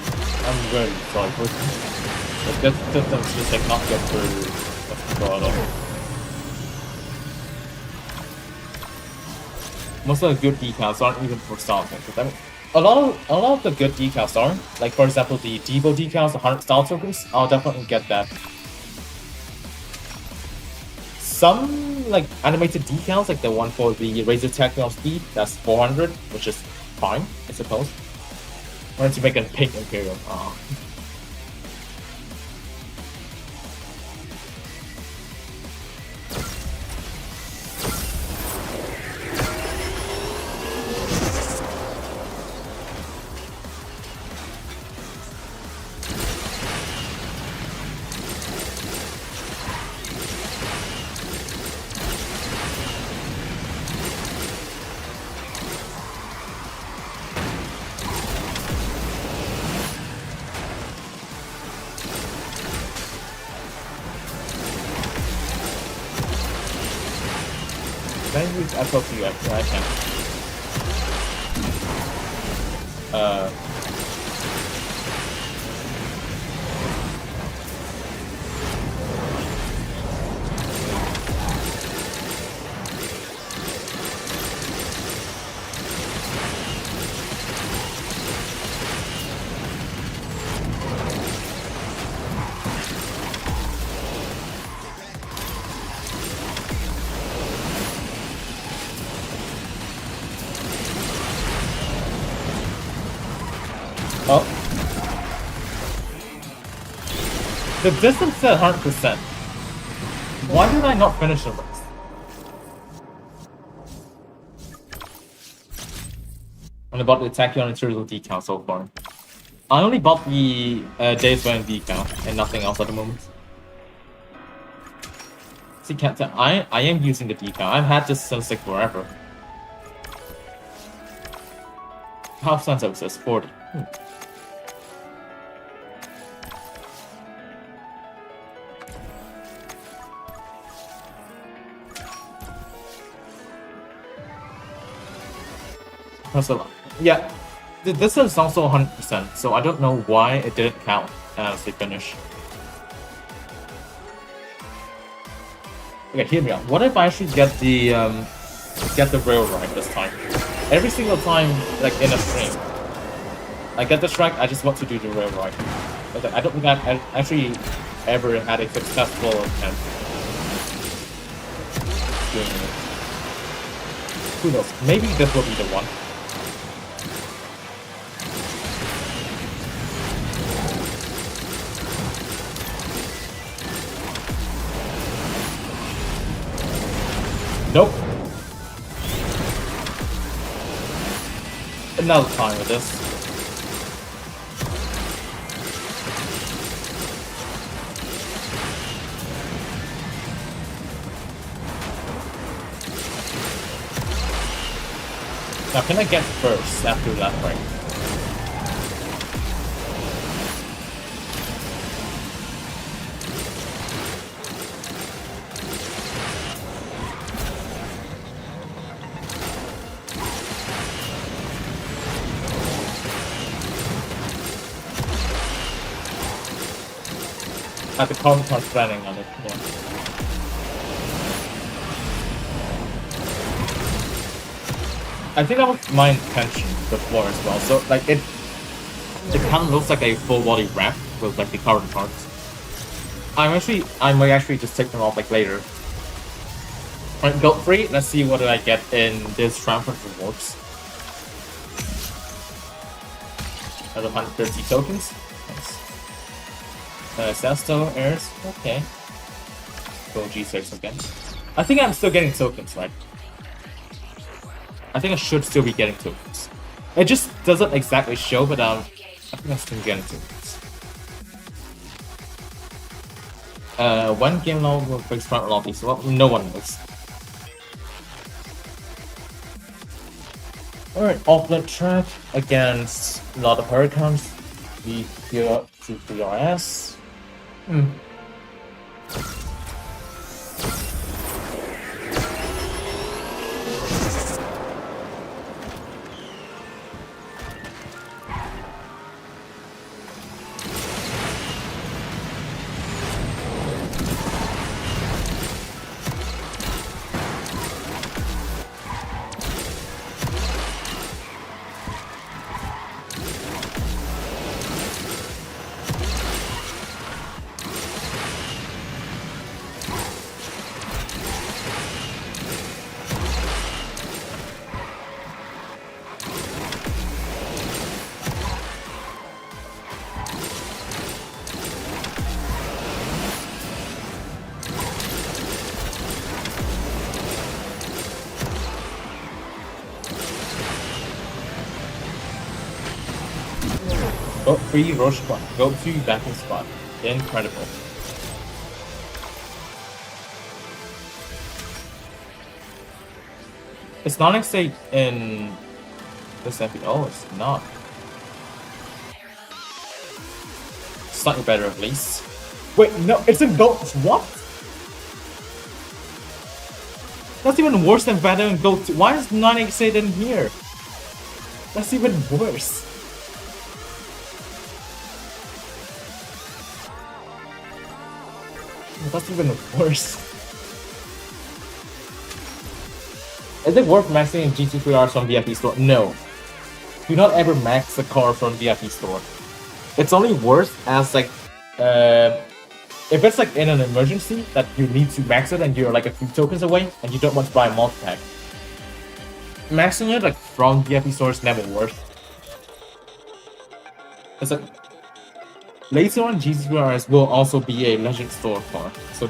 very sorry for them. But this system's just like not good for people at all. Most of the good decals aren't even for style tokens. I mean, a lot of the good decals are. Like for example, the Devo decals, the 100 style tokens. I'll definitely get that. Some like animated decals, like the one for the Razor Techno Speed, that's 400, which is fine, I suppose. I wanted to make a pink Imperial. Maybe I talk to you after I can. Oh. The distance said 100%. Why did I not finish the race? I'm about to attack you on material decal so far. I only bought the Days When decal and nothing else at the moment. See, can't tell. I am using the decal. I've had this since like forever. Half sunset says 40. Yeah, this is also 100%, so I don't know why it didn't count as a finish. Okay, hear me out. What if I actually get the rail ride this time? Every single time, like in a stream, I get this track, I just want to do the rail ride. Okay, I don't think I've actually ever had a successful attempt doing it. Who knows? Maybe this will be the one. Nope. Another time with this. Now can I get first after that break? At the current planning on it, yeah. I think that was my intention before as well. So like it kind of looks like a full body wrap with like the current parts. I might actually just take them off like later. Alright, go free. Let's see what I get in this Triumphant Rewards. Another 130 tokens. Nice. Sesto, Airs, okay. Go G6 again. I think I'm still getting tokens, right? I think I should still be getting tokens. It just doesn't exactly show, but I think I'm still getting tokens. One game now will fix front lobby, so well, no one knows. Alright, offlet track against a lot of hurricanes. We gear up to 3RS. Go free rush spot. Go to backing spot. Incredible. It's not like say in this epi. Oh, it's not. Slightly better at least. Wait, no, it's in gold. What? That's even worse than Vander and Go 2. Why is 9XA in here? That's even worse. That's even worse. Is it worth maxing in GT3Rs from VIP store? No. Do not ever max a car from VIP store. It's only worse as like, if it's like in an emergency that you need to max it and you're like a few tokens away and you don't want to buy a multi-pack. Maxing it like from VIP store is never worth. It's like, later on GT3Rs will also be a legend store car, so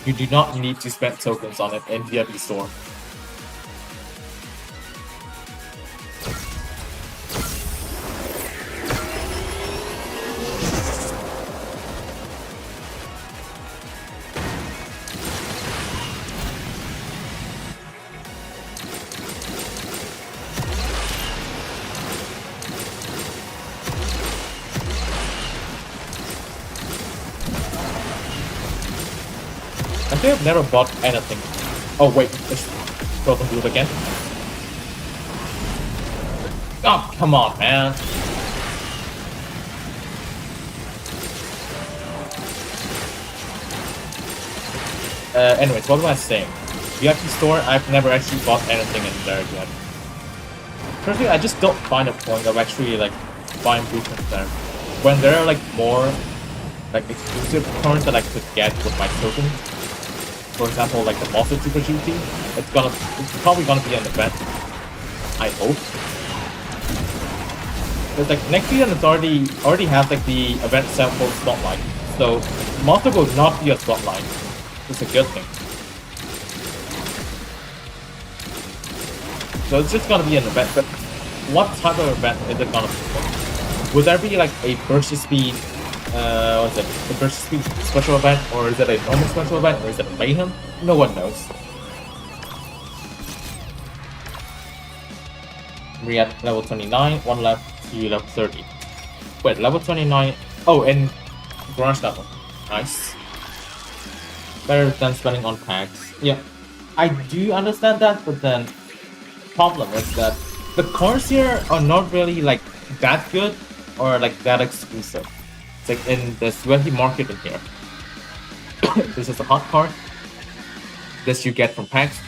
you do not need to spend tokens on it in VIP store. I think I've never bought anything. Oh wait, it's Frozen Blue again. Oh, come on, man. Anyways, what was I saying? VIP store, I've never actually bought anything in there yet. Personally, I just don't find a point of actually like buying blueprints there. When there are like more like exclusive cards that I could get with my token. For example, like the Monster Super GT, it's probably gonna be an event. I hope. Because like next season it's already has like the event set for Spotlight. So Monster will not be a Spotlight. It's a good thing. So it's just gonna be an event, but what type of event is it gonna be? Would there be like a burst speed what's it? A burst speed special event, or is it a normal special event, or is it a mayhem? No one knows. We're at level 29, one left to level 30. Wait, level 29. Oh, and garage level. Nice. Better than spending on packs. Yeah, I do understand that, but then problem is that the cars here are not really like that good or like that exclusive. It's like in the sweaty market in here. This is a hot card. This you get from packs.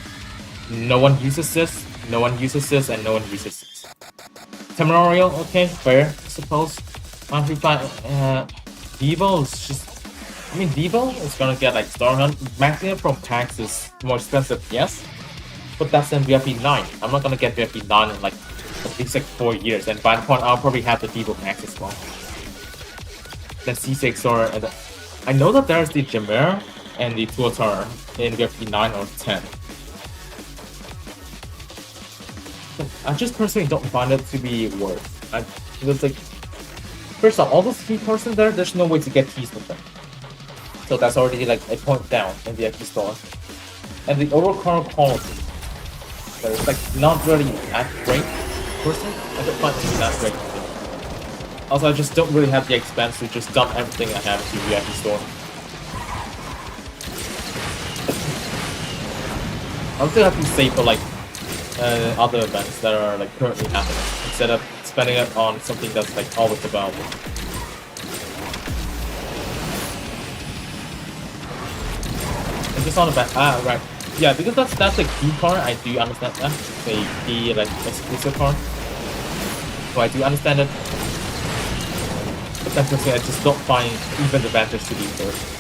No one uses this, no one uses this, and no one uses this. Temporal, okay, fair, I suppose. 135, Devo is just... I mean, Devo is gonna get like Star Hunt. Maxing it from packs is more expensive, yes. But that's in VIP 9. I'm not gonna get VIP 9 in like at least like 4 years, and by the point I'll probably have the Devo max as well. Then C6 or... And I know that there's the Jameer and the Tuatara in VIP 9 or 10. I just personally don't find it to be worth. It's like, first off, all those key cards in there, there's no way to get keys with them. So that's already like a point down in the VIP store. And the overall card quality, so it's like not really that great. Personally, I don't find it to be that great. Also, I just don't really have the expense to just dump everything I have to the VIP store. I'll still have to save for like other events that are like currently happening instead of spending it on something that's like always available. And just on the back, right, yeah, because that's a key card. I do understand that it's a key like exclusive card, so I do understand it. But that's just I just don't find even the advantage to be first.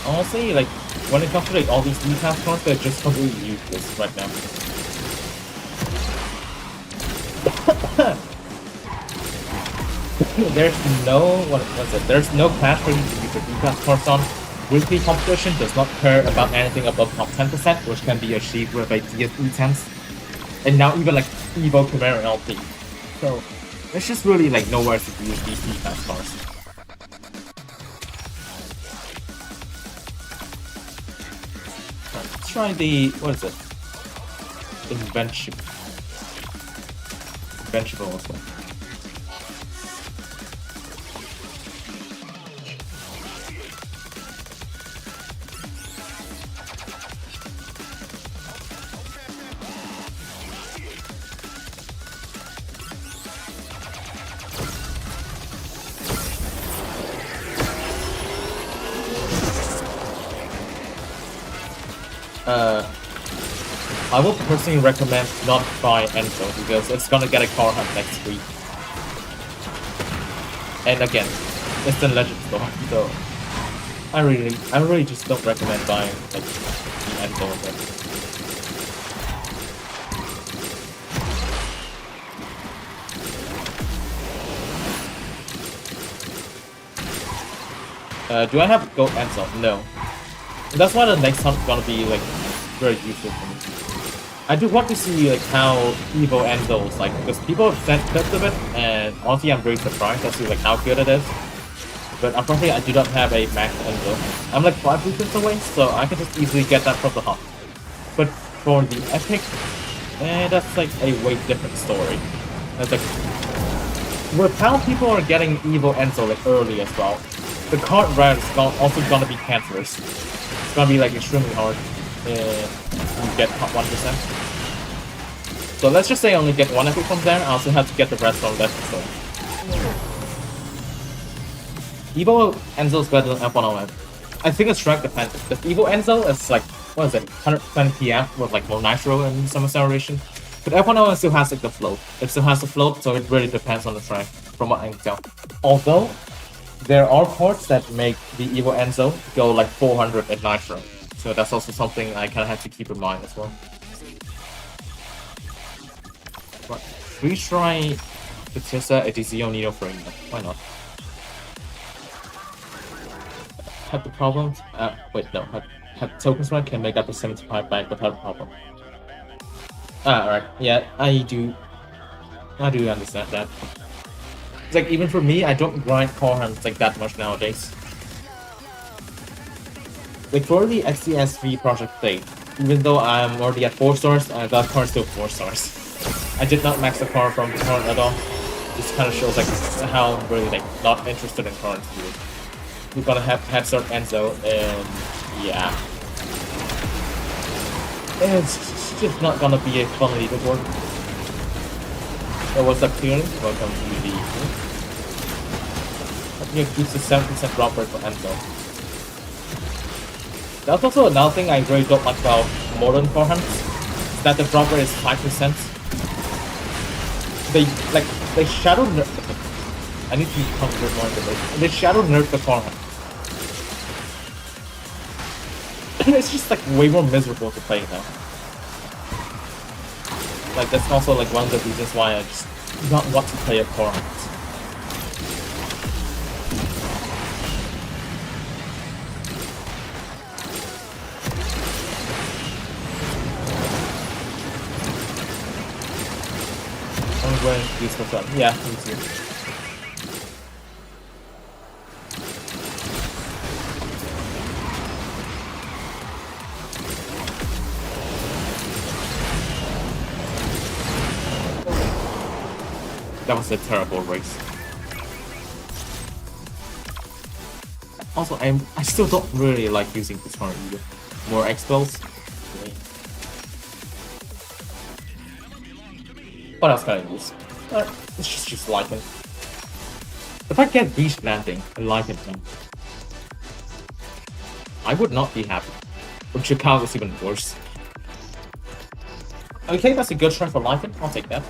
Honestly, like, when it comes to like all these e-pass cards, they're just completely useless right now. There's no, what was it? There's no patch for you to use your e-pass cards on. Weekly competition does not care about anything above top 10%, which can be achieved with a DS310s. And now even like Evo Camellia LP. So, there's just really like nowhere to use these e-pass cards. Try the, what is it? invention. Invincible as well. I would personally recommend not try Enzo because it's gonna get a car hunt next week. And again, it's the Legend store, so I really just don't recommend buying like the Enzo again. Do I have Gold Enzo? No. That's why the next hunt is gonna be like very useful for me. I do want to see like how Evo Enzo's like because people have sent clips of it and honestly I'm very surprised to see like how good it is. But unfortunately I do not have a max Enzo. I'm like 5 blueprints away, so I can just easily get that from the hunt. But for the epic, that's like a way different story. That's like with how people are getting Evo Enzo like early as well. The card round is also gonna be cancerous. It's gonna be like extremely hard to get 1%. So let's just say I only get 1 epic from there. I also have to get the rest from that. So Evo Enzo is better than F1OM. I think it's strength dependent. The Evo Enzo is like what is it, 120 PM with like more nitro and some acceleration. But F1OM still has like the float. It still has the float, so it really depends on the track from what I can tell. Although there are ports that make the Evo Enzo go like 400 at nitro. So that's also something I kind of have to keep in mind as well. But we try the Tessa at the Xeo Neo frame. Why not? Have the problem? Wait, no. Have tokens run can make up to 75 back without a problem. Alright. Yeah, I do understand that. It's like even for me, I don't grind core hunts like that much nowadays. Like for the XTSV project play, even though I'm already at 4 stars, that car is still 4 stars. I did not max the car from the current at all. This kind of shows like how I'm really like not interested in current view. We're gonna have head start Enzo, and yeah, it's just not gonna be a fun leaderboard. So what's up, Kieran? Welcome to the. I think it keeps the 7% drop rate for Enzo. That's also another thing I really don't like about modern core hunts, is that the drop rate is 5%. They shadow nerf. I need to come to more into this. They shadow nerf the core hunt. It's just like way more miserable to play now. Like that's also like one of the reasons why I just not want to play a core hunt. I'm going to use for fun. Yeah, me too. That was a terrible race. Also, I still don't really like using this car either. More expels. What else can I use? It's just Lycan. If I get Beast Landing and Lycan him, I would not be happy. But Chicago is even worse. Okay, that's a good try for Lycan. I'll take that.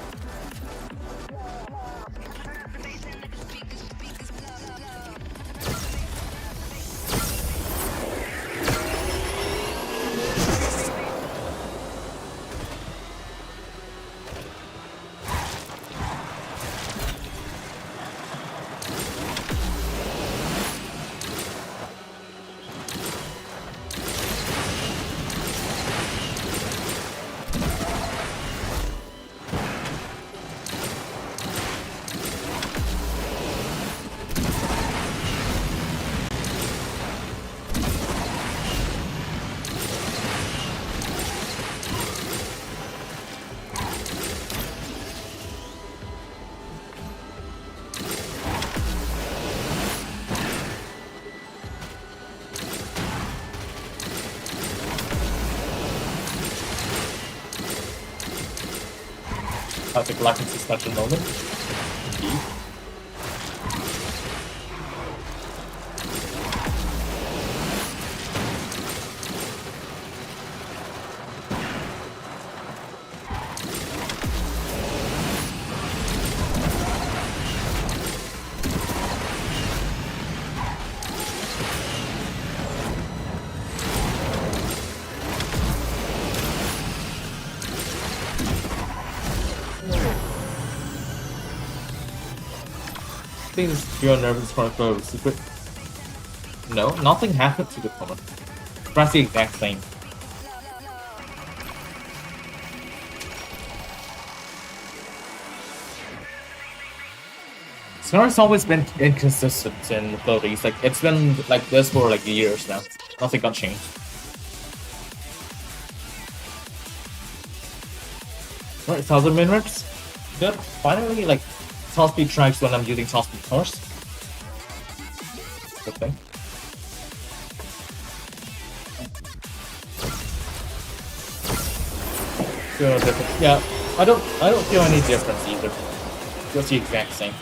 Classic lacking suspension moment. Indeed. I think this pure nervous for a secret. No, nothing happened to the opponent. That's the exact same. Snar's always been inconsistent in floaties. Like it's been like this for like years now. Nothing got changed. Right, 1000 min reps. Good. Finally, like top speed strikes when I'm using top speed cars. Good thing. Feel no difference. Yeah, I don't feel any difference either. Just the exact same.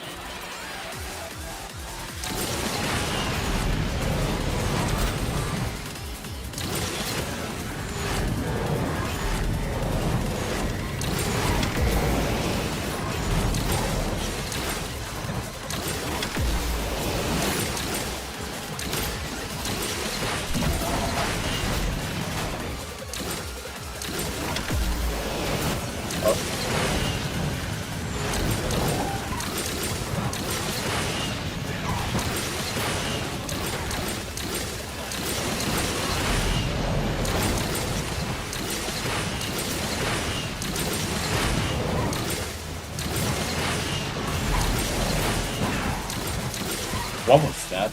What was that?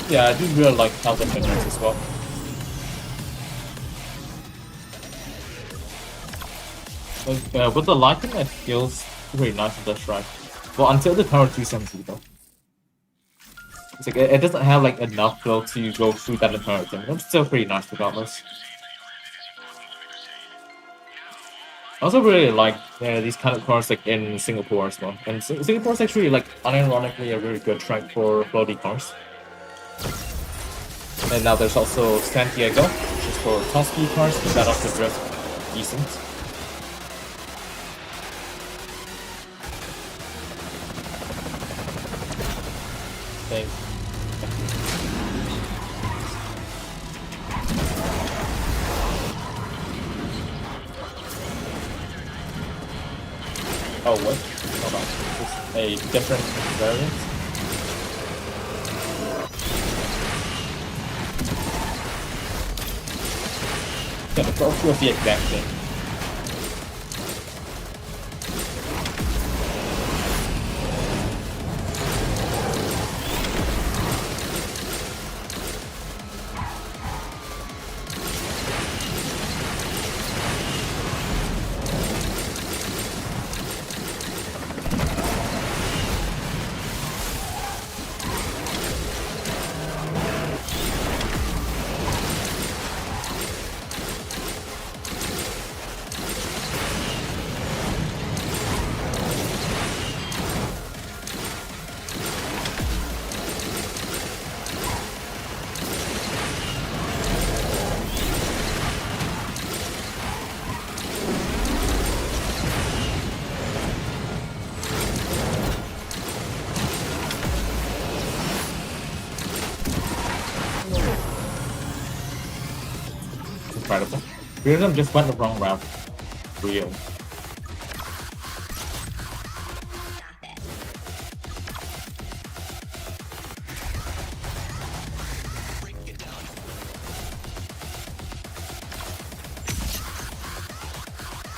Yeah, I do really like how the fingers as well. With the lighting, it feels pretty nice on this ride. Well, until the Tera 270 though. It's like it doesn't have like enough flow to go through that entire thing. It's still pretty nice regardless. I also really like these kind of cars like in Singapore as well. And Singapore is actually like unironically a really good track for floaty cars. And now there's also Santiago, which is for top speed cars, but that also drift decent. Thing. Oh, what? Hold on. Just a different variant? Yeah, it's also the exact thing. Incredible. Realism just went the wrong route. Real.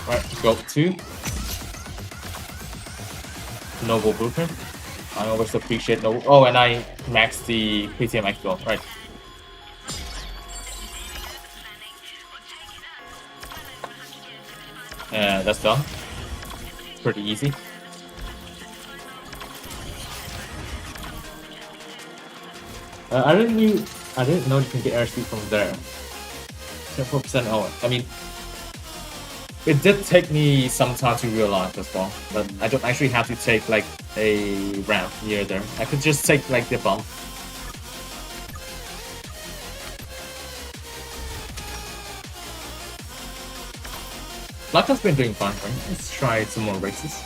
Right, go to Noble Blueprint. I always appreciate Noble. Oh, and I maxed the PTM as well, right? That's done. Pretty easy. I didn't know you can get airspeed from there. 4%. Oh, I mean, it did take me some time to realize as well, but I don't actually have to take like a ramp near there. I could just take like the bump. Black has been doing fine, right? Let's try some more races.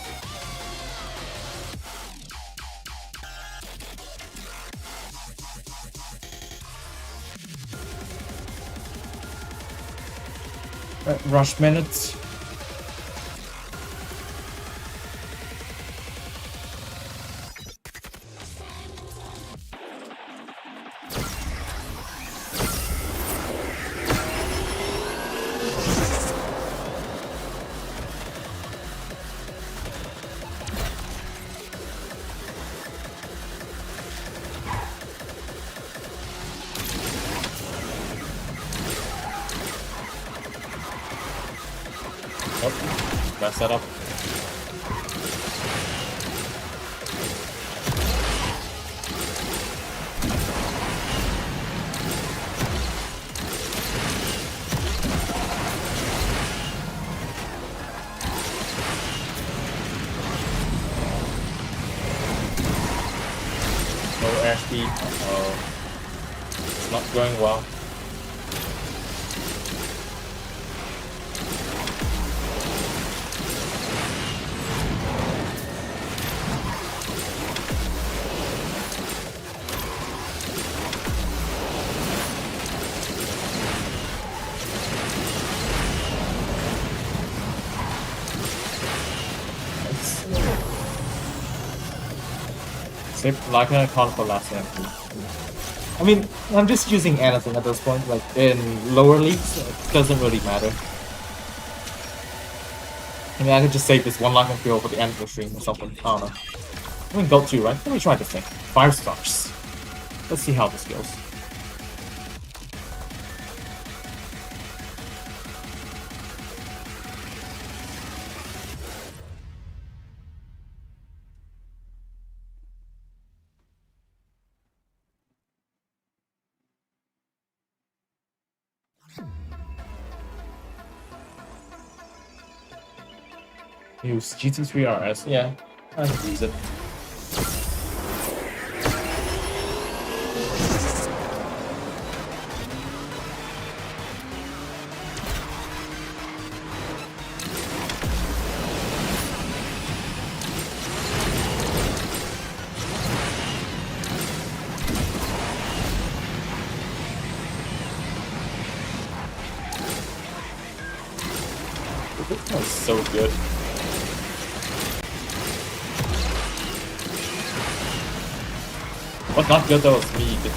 Rush minutes. Mess that up. No airspeed. Uh-oh. It's not going well. Like a QuanTheAznFrog. I mean, I'm just using anything at this point. Like in lower leagues, it doesn't really matter. I mean, I could just save this one lock and field for the end of the stream or something. I don't know. I mean, Gold 2, right? Let me try this thing. 5 stars. Let's see how this goes. Use GT3 RS, yeah, I can use it. This smells so good. What's not good though is me just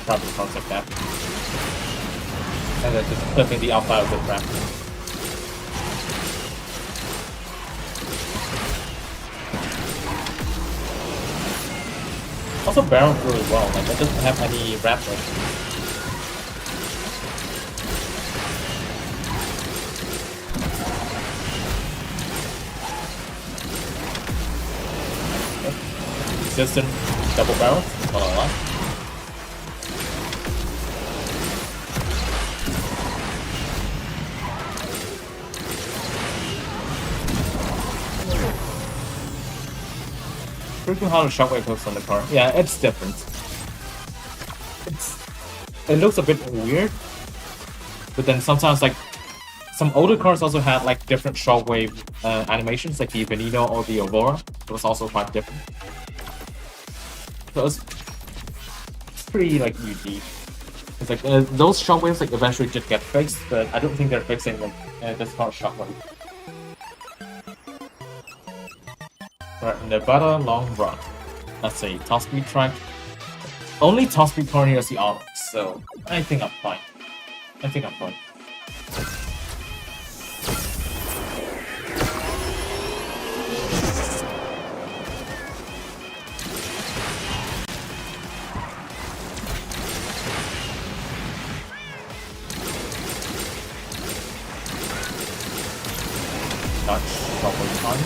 probably concept that. And then just flipping the up out of the trap. Also barreled really well, like it doesn't have any wrap motion. Consistent double barrel, not a lot. Freaking how the shockwave hooks on the car. Yeah, it's different. It looks a bit weird, but then sometimes like some older cars also had like different shockwave animations, like the Veneno or the Aurora. It was also quite different. So it's pretty like unique. It's like those shockwaves like eventually just get fixed, but I don't think they're fixing like this car shockwave. Right, Nevada long run. Let's say top speed track. Only top speed car here is the auto, so I think I'm fine. I think I'm fine. not proper time.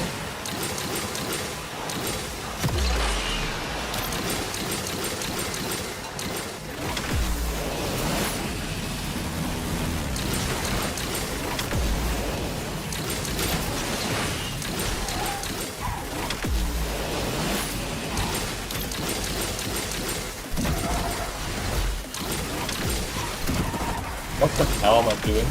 What the hell am I doing?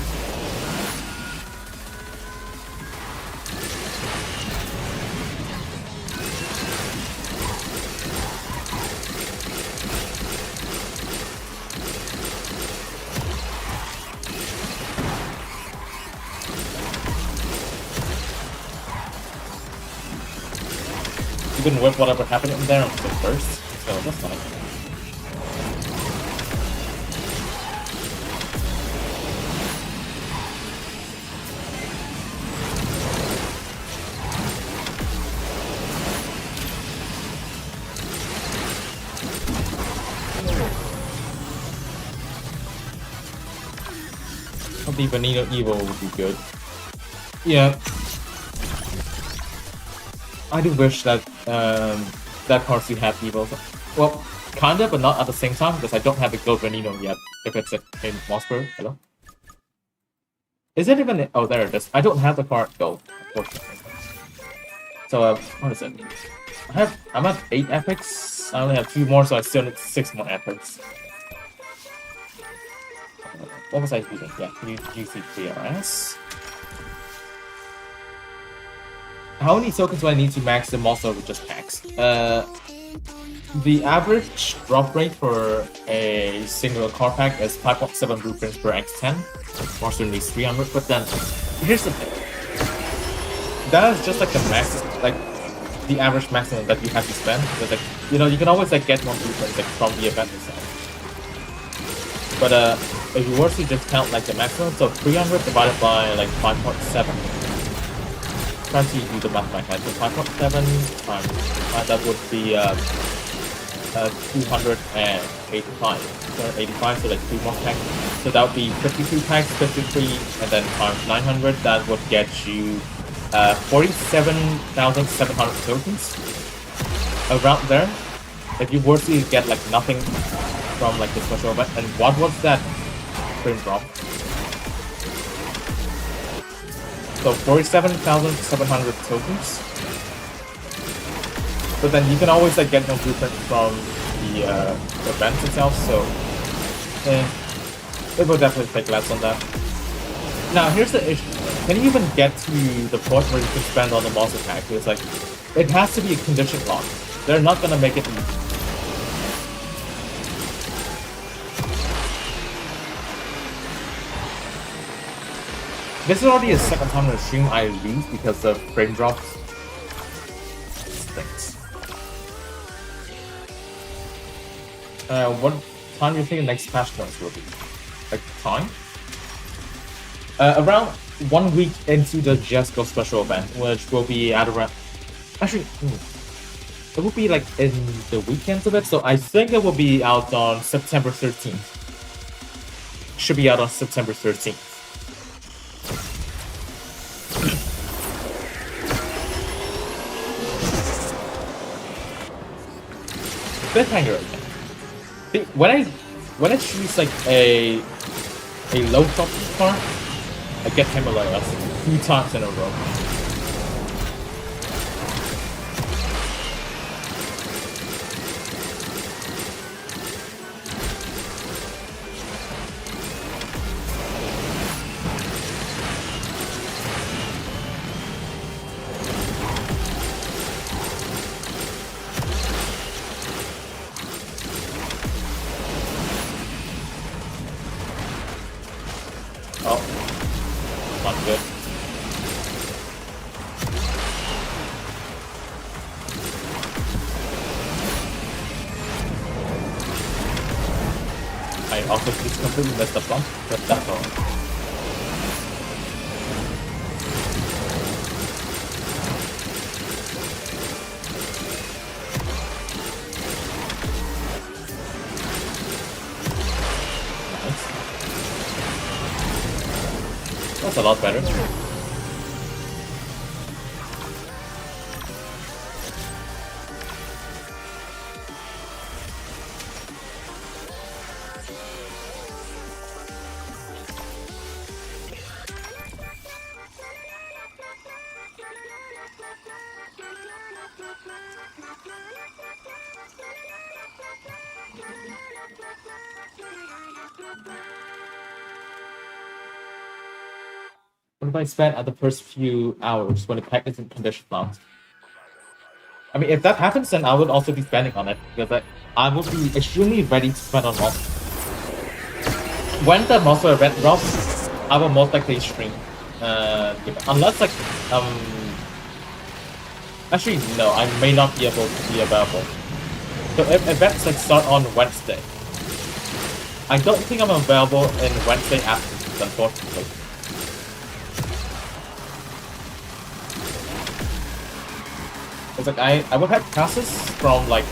You can whip whatever happened in there first, so that's fine. The Vanilla Evo would be good. Yeah. I do wish that that card should have Evo. Well, kinda, but not at the same time, because I don't have a Gold Veneno yet. If it's in Mossberg, hello? Is it even... Oh, there it is. I don't have the card Gold, unfortunately. So, what is it? I'm at 8 epics. I only have 2 more, so I still need 6 more epics. What was I using? Yeah, GC3RS. How many tokens do I need to max the monster with just packs? The average drop rate for a single card pack is 5.7 blueprints per X10. Monster needs 300, but then here's the thing. That is just like the max, like the average maximum that you have to spend. Because, like, you know, you can always like get more blueprints like from the event itself. But if you were to just count like the maximum, so 300 divided by like 5.7. Trying to do the math in my head. So 5.7 times that would be 285. 285, so like 3 more packs. So that would be 52 packs, 53, and then times 900. That would get you 47,700 tokens. Around there. If you were to get like nothing from like the special event, and what was that frame drop? So 47,700 tokens. But then you can always like get no blueprint from the event itself, so it will definitely take less on that. Now here's the issue. Can you even get to the point where you can spend on the monster pack? It's like it has to be a condition lock. They're not gonna make it easy. This is already the second time in the stream I lose because of frame drops. Stinks. What time do you think the next patch notes will be? Like time? Around 1 week into the Jesco special event, which will be at around... Actually, it will be like in the weekends of it, so I think it will be out on September 13th. Should be out on September 13th. Cliffhanger again. See, when I choose like a low top card, I get Camellia 2 times in a row. Messed up one, but that's all. Nice. That's a lot better. What if I spend at the first few hours when the pack isn't condition locked? I mean, if that happens, then I would also be spending on it because I will be extremely ready to spend on monster. When the monster event drops, I will most likely stream. Unless like actually no, I may not be able to be available. So if events like start on Wednesday, I don't think I'm available in Wednesday afternoons, unfortunately. It's like I would have classes from like,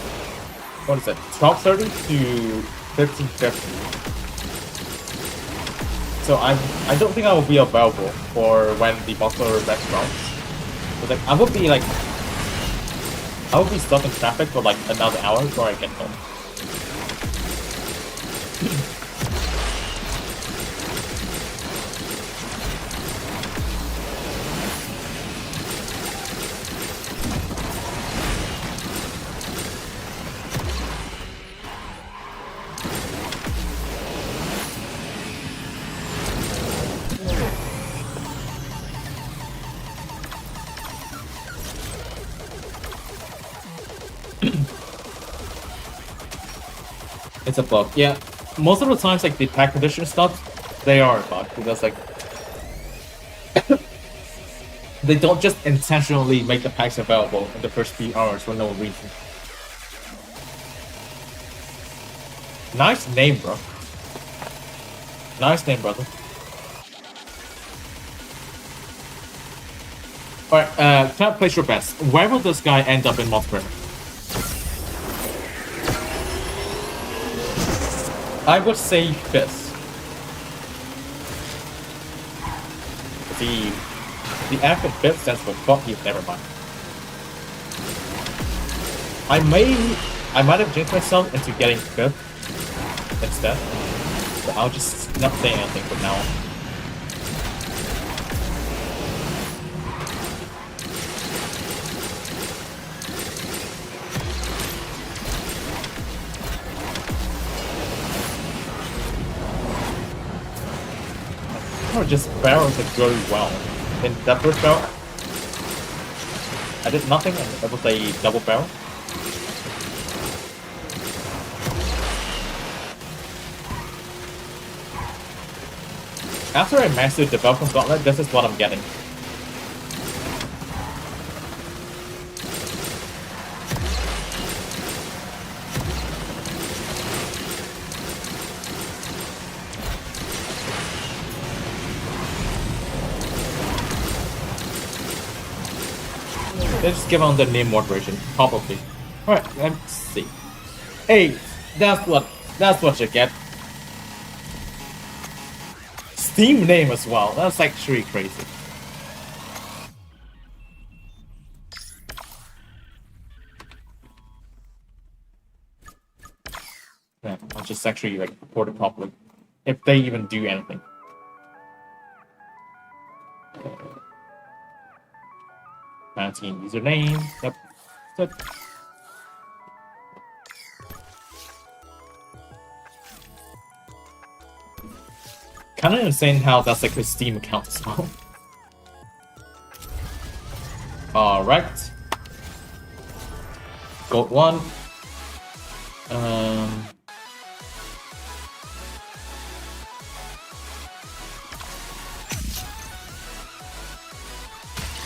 what is it, 12:30 to 13:50. So I don't think I will be available for when the monster event drops. But like I would be stuck in traffic for like another hour before I get home. It's a bug. Yeah, most of the times, like the pack condition stuff, they are a bug because like they don't just intentionally make the packs available in the first few hours for no reason. Nice name, bro. Nice name, brother. Alright, can I place your bets? Where will this guy end up in multiplayer? I would say 5th. The active 5th stands for fuck you, never mind. I might have jinxed myself into getting 5th instead. But I'll just not say anything from now on. Just barrels like really well. In that first barrel, I did nothing and it was a double barrel. After I mastered the Development Gauntlet, this is what I'm getting. Let's just give on the name moderation, probably. Alright, let's see. Hey, that's what you get. Steam name as well. That's actually crazy. Yeah, I'll just actually like report it properly. If they even do anything. Fancy username. Yep. Yep. Kind of insane how that's like a Steam account as well. Alright. Gold 1.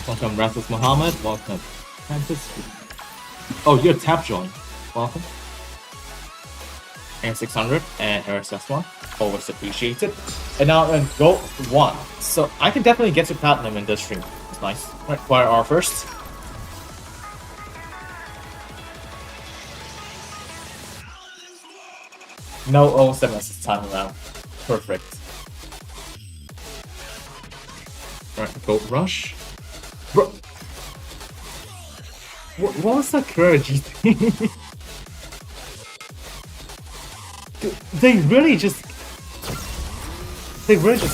Welcome, Rasus Muhammad. Welcome, Francis. Oh, you're tap join. Welcome. And 600 and RSS1. Always appreciated. And now in Gold 1. So I can definitely get to Platinum in this stream. It's nice. Alright, fire R first. No 07s this time around. Perfect. Alright, Gold Rush. Bro, what was that courage thing? They really just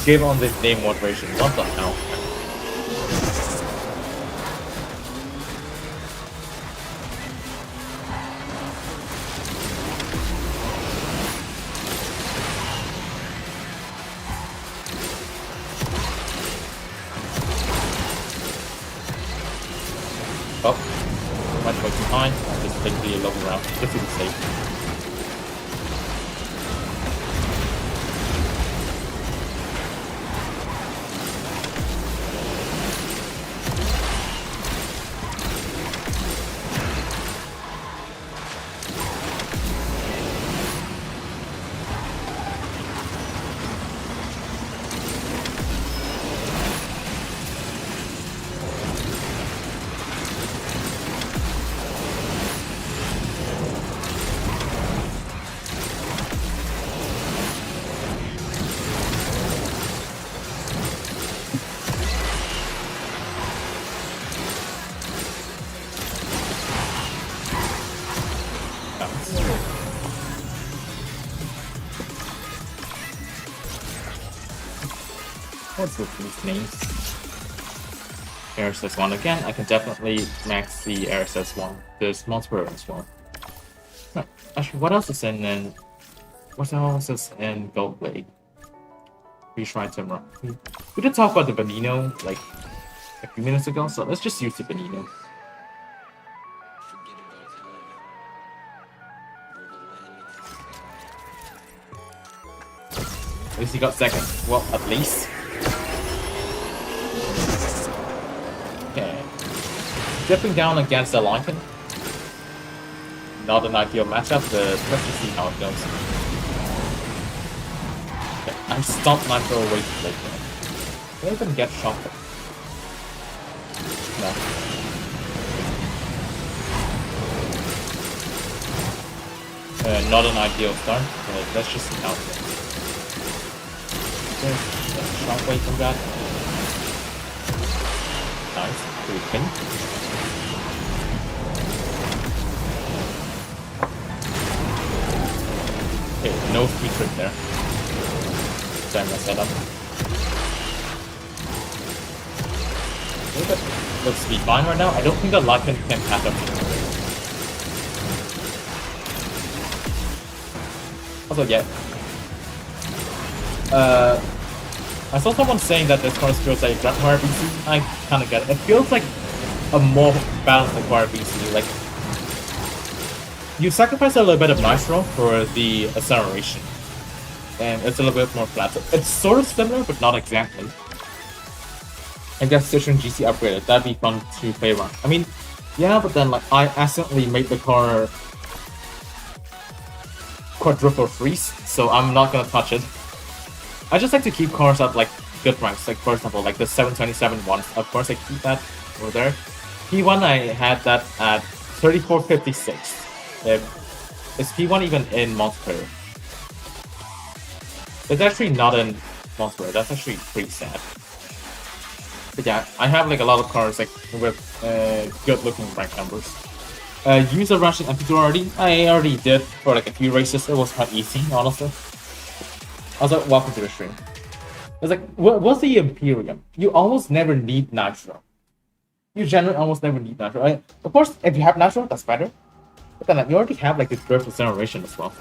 gave on this name moderation. What the hell? fine. I'll just take the lower route just to be safe. What's with these names? RSS1 again. I can definitely max the RSS1. There's multiple as well. No, actually, what else is in what else is in Goldblade? Retry to run. We did talk about the Benino like a few minutes ago, so let's just use the Benino. At least he got second. Well, at least. Okay. Dipping down against the Lycan. Not an ideal matchup, but let's just see how it goes. Okay, I'm stumped Nitro away from late game. Can I even get shot? No. Not an ideal start, but let's just see how it goes. Shot away from that. Nice, pretty pin. Okay, no free trick there. Time my setup. I think that looks to be fine right now. I don't think the Lycan can catch up to me. Also, yeah. I saw someone saying that this card feels like Require BC. I kind of get it. It feels like a more balanced Require BC. Like, you sacrifice a little bit of Nitro for the acceleration, and it's a little bit more flat. So it's sort of similar, but not exactly. I guess Citroen GC upgraded. That'd be fun to play around. I mean, yeah, but then like I accidentally made the car quadruple freeze, so I'm not gonna touch it. I just like to keep cars at like good ranks, like for example, like the 727 ones. Of course, I keep that over there. P1, I had that at 3456. Is P1 even in multiplayer? It's actually not in multiplayer. That's actually pretty sad. But yeah, I have like a lot of cars like with good-looking rank numbers. User rushing MP2 already. I already did for like a few races. It was quite easy, honestly. Also, welcome to the stream. It's like, what's the Imperium? You almost never need Nitro. You generally almost never need Nitro. Of course, if you have Nitro, that's better. But then like, you already have like this drift acceleration as well.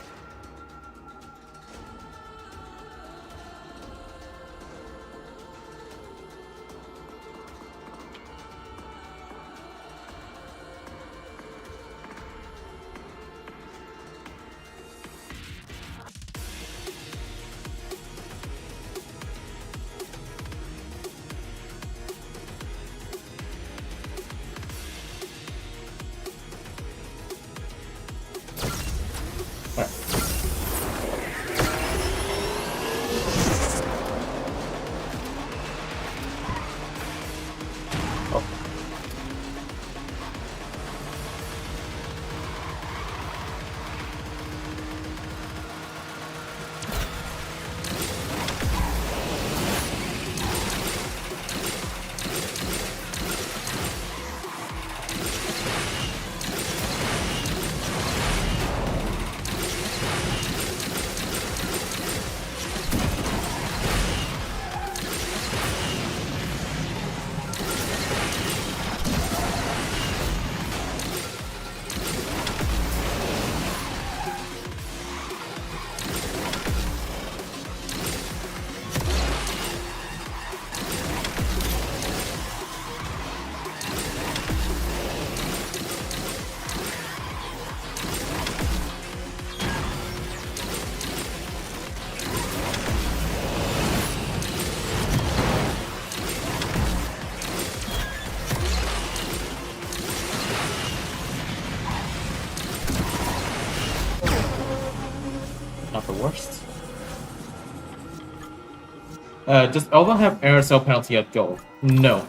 Does Alba have air cell penalty at gold? No.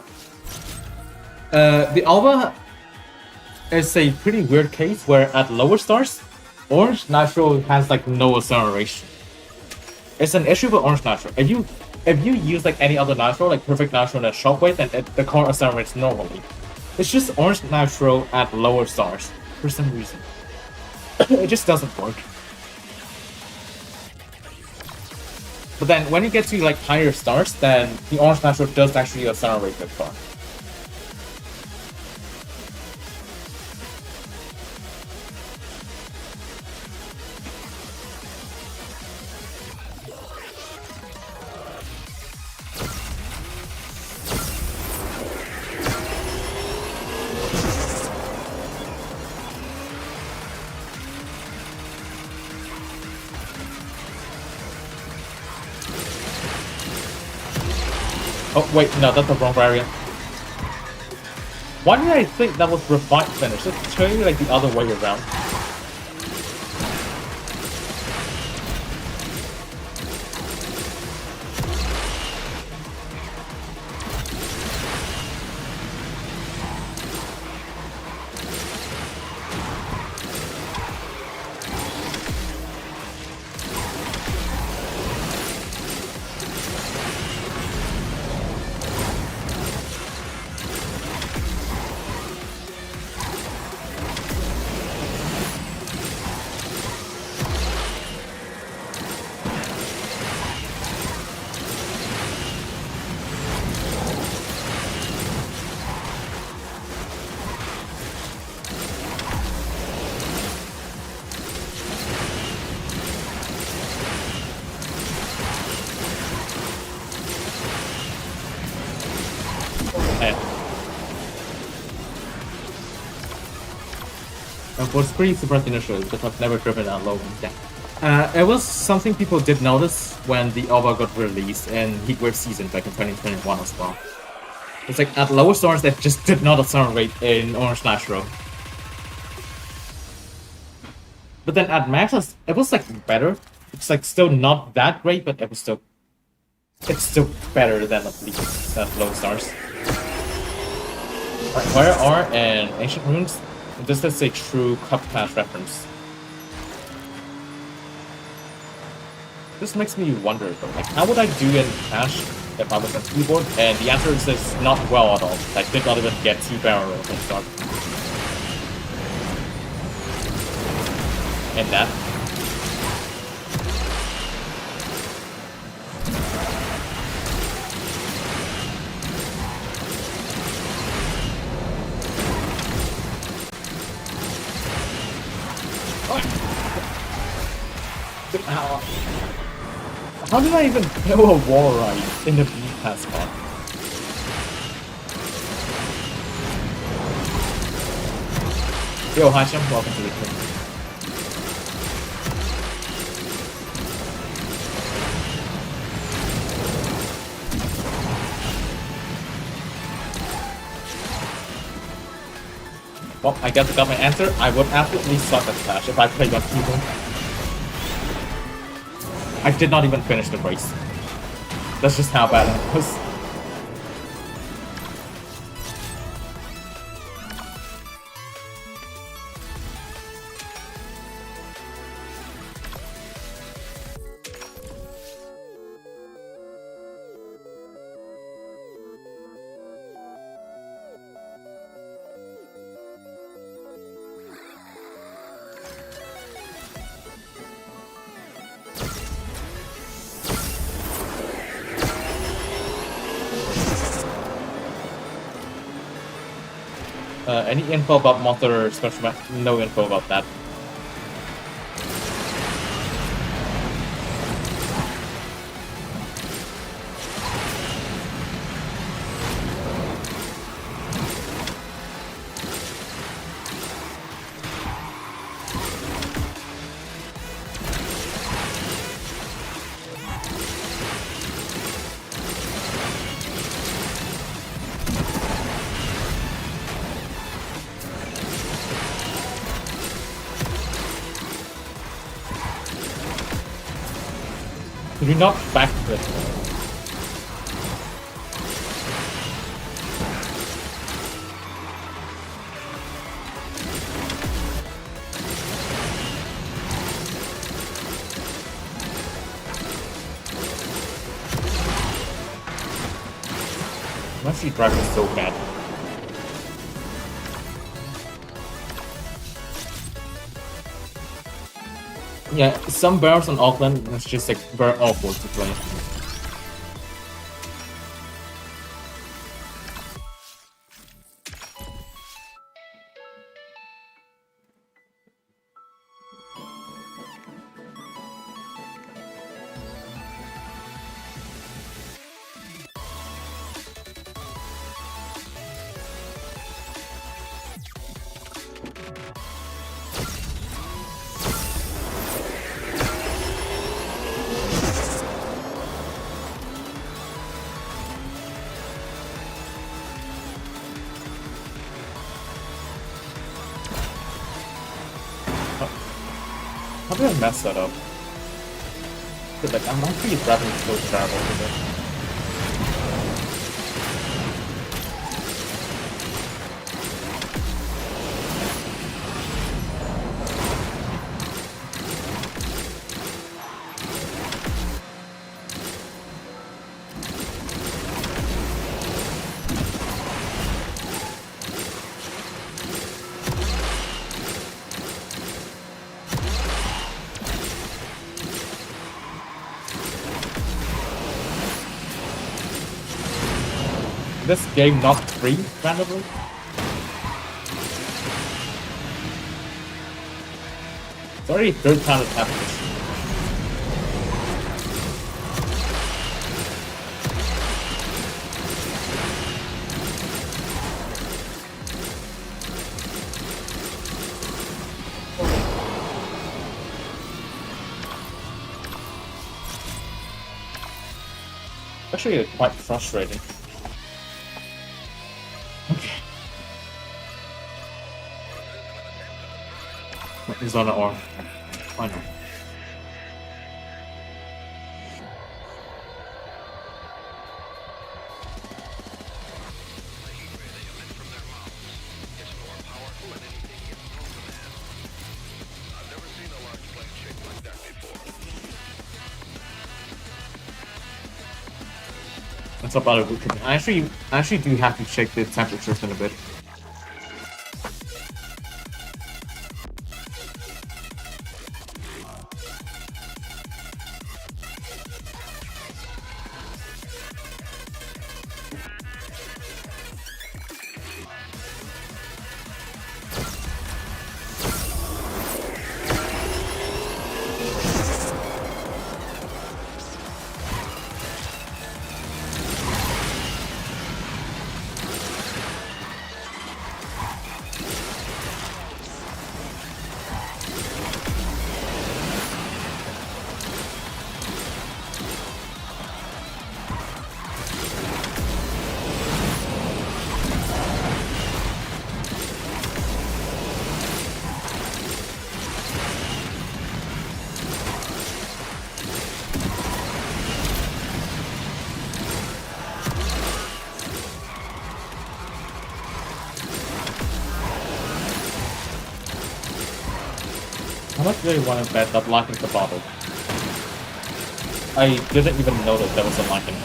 The Alba is a pretty weird case where at lower stars, Orange Natural has like no acceleration. It's an issue with Orange Natural. If you use like any other natural, like Perfect Natural and Shockwave, then the car accelerates normally. It's just Orange Natural at lower stars for some reason. It just doesn't work. But then when you get to like higher stars, then the Orange Natural does actually accelerate the car. Oh wait, no, that's the wrong variant. Why did I think that was refined finish? It's turning like the other way around. It was pretty surprised initially because I've never driven that low. Yeah. It was something people did notice when the Alba got released in Heatwave season back in 2021 as well. It's like at lower stars that just did not accelerate in Orange Natural. But then at Max, it was like better. It's like still not that great, but it's still better than at least at low stars. Right, where are and Ancient Runes? This is a true Cup Clash reference. This makes me wonder though, like how would I do in Clash if I was on keyboard? And the answer is not well at all. I did not even get 2 barrel rolls at start. And that. How did I even kill a wall ride in the B-pass spot? Yo, Hashim, welcome to the stream. Well, I guess I got my answer. I would absolutely suck at Clash if I played on keyboard. I did not even finish the race. That's just how bad it was. Any info about Motor Special Map? No info about that. Do not backflip. I'm actually driving so bad. Yeah, some barrels in Auckland, it's just like very awful to play. How did I mess that up? But like, I'm actually driving slow travel with it. This game not free randomly? It's already third time it's happened. Actually, quite frustrating. He's on the arm. I know. That's about it. I actually do have to check the temperatures in a bit. How much do you want to bet that locking the bottle? I didn't even know that there was a locking.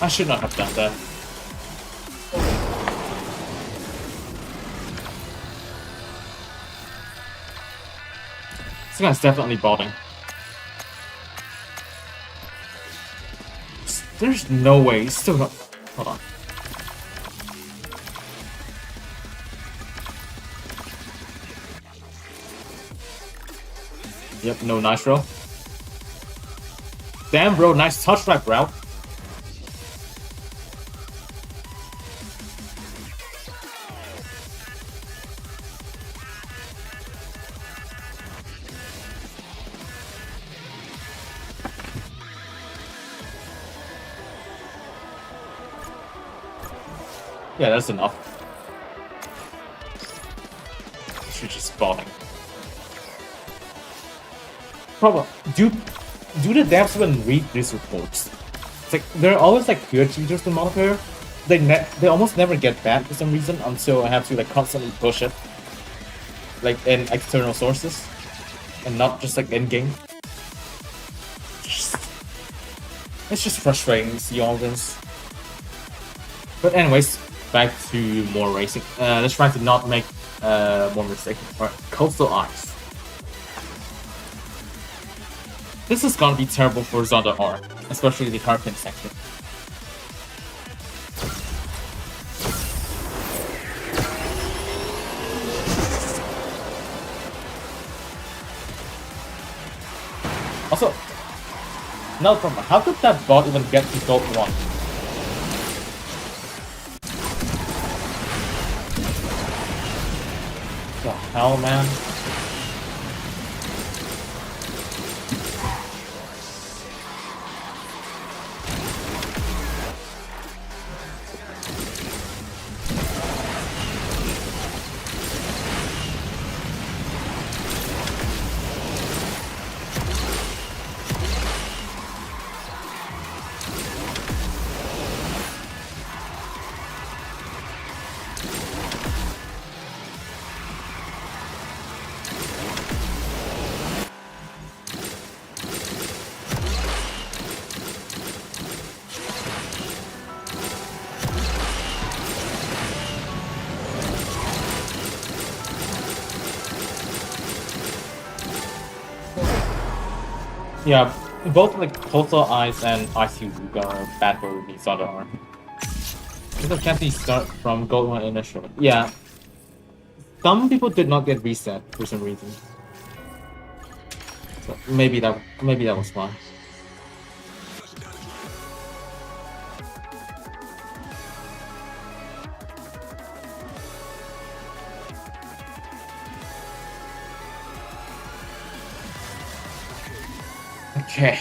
I should not have done that. This guy's definitely botting. There's no way. He's still not. Hold on. Yep, no nitro. Damn, bro, nice touch right, bro. Yeah, that's enough. She's just falling. Problem. Do the devs even read these reports? It's like there are always like clear cheaters in multiplayer. They almost never get banned for some reason until I have to like constantly push it, like in external sources, and not just like in game. It's just frustrating to see all this. But anyways, back to more racing. Let's try to not make more mistakes. Alright, coastal ice. This is gonna be terrible for Zonda R, especially the hairpin section. Also, another problem, how could that bot even get to gold 1? The hell, man? Yeah, both like Coastal Ice and Icy Ruga are bad for the Zonda R. Because can't they start from Gold 1 initially? Yeah. Some people did not get reset for some reason. So maybe that was why. Okay.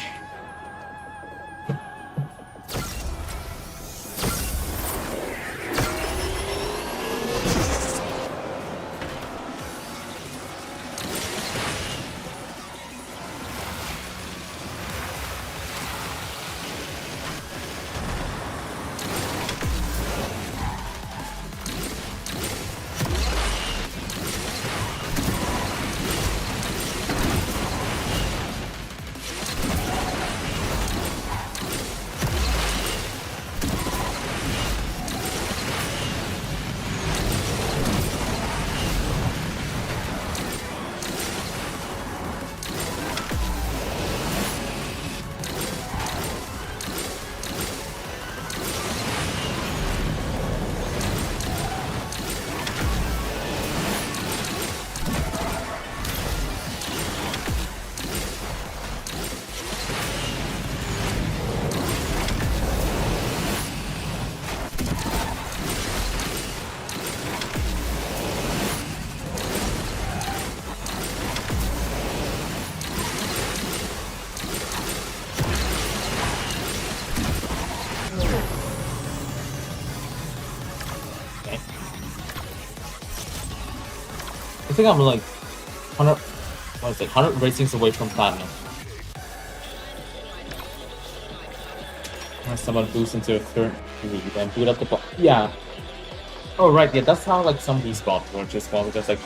I think I'm like 100 racings away from platinum. Someone boosts into a third lead and boot up the bot. Yeah. Oh right, yeah, that's how like some of these bots work as well. Because like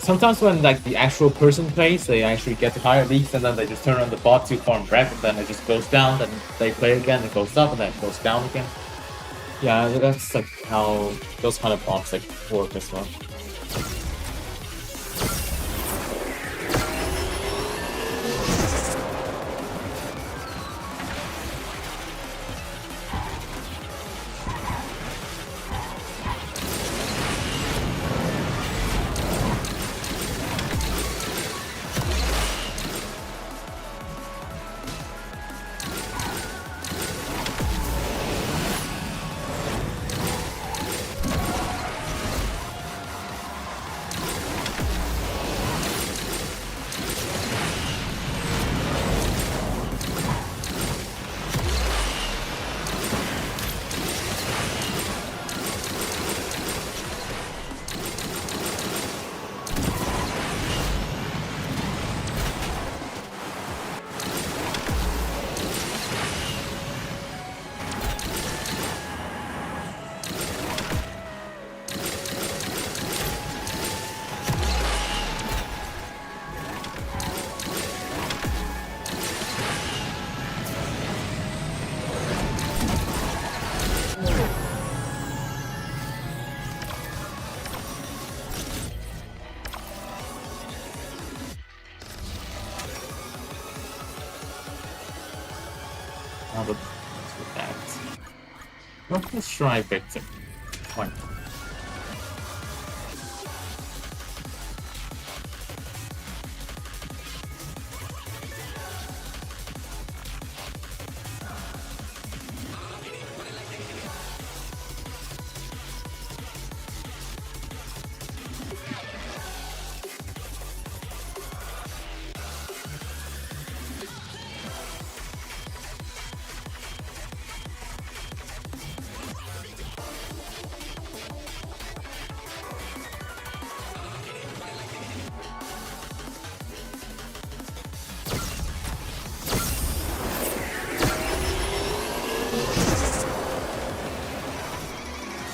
sometimes when like the actual person plays, they actually get to higher leagues and then they just turn on the bot to farm bread and then it just goes down, then they play again, it goes up and then it goes down again. Yeah, that's like how those kind of bots like work as well. Now let's do that. Let's try victim. Why not?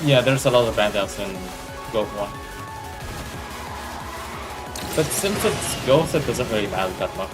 Yeah, there's a lot of bandouts in Gold 1. But since it's Ghost, it doesn't really matter that much.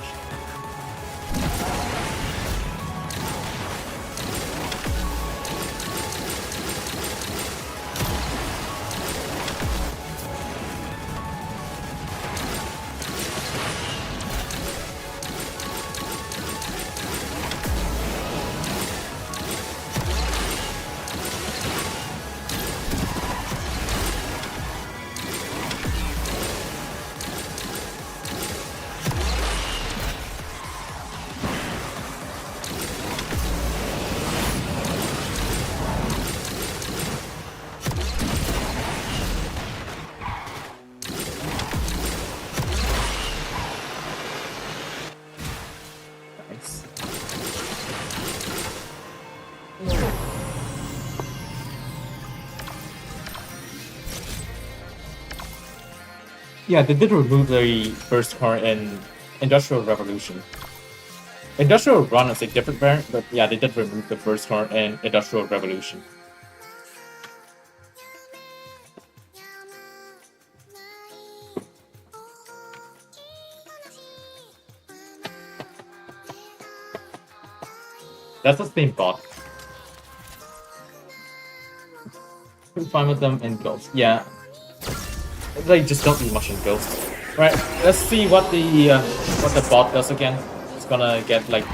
Yeah, they did remove the first card in Industrial Revolution. Industrial Run is a different variant, but yeah, they did remove the first card in Industrial Revolution. That's the same bot. I'm fine with them in Ghost. Yeah. They just don't do much in Ghost. Right, let's see what the bot does again. It's gonna get like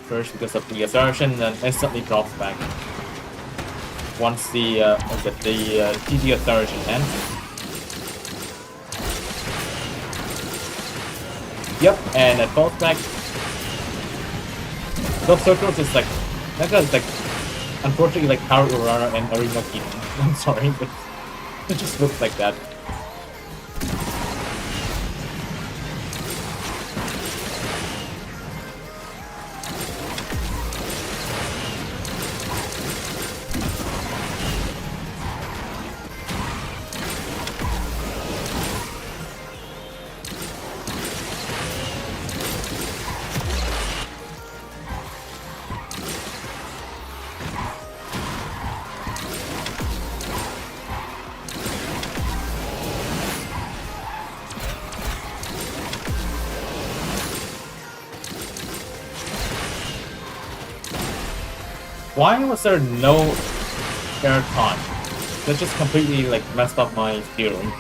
first because of the assertion and then instantly drops back. Once the TD assertion ends. Yep, and it falls back. Those circles is like that is like unfortunately like Power Urara and Arena Keaton. I'm sorry, but it just looks like that. Why was there no air time? That just completely like messed up my theorem.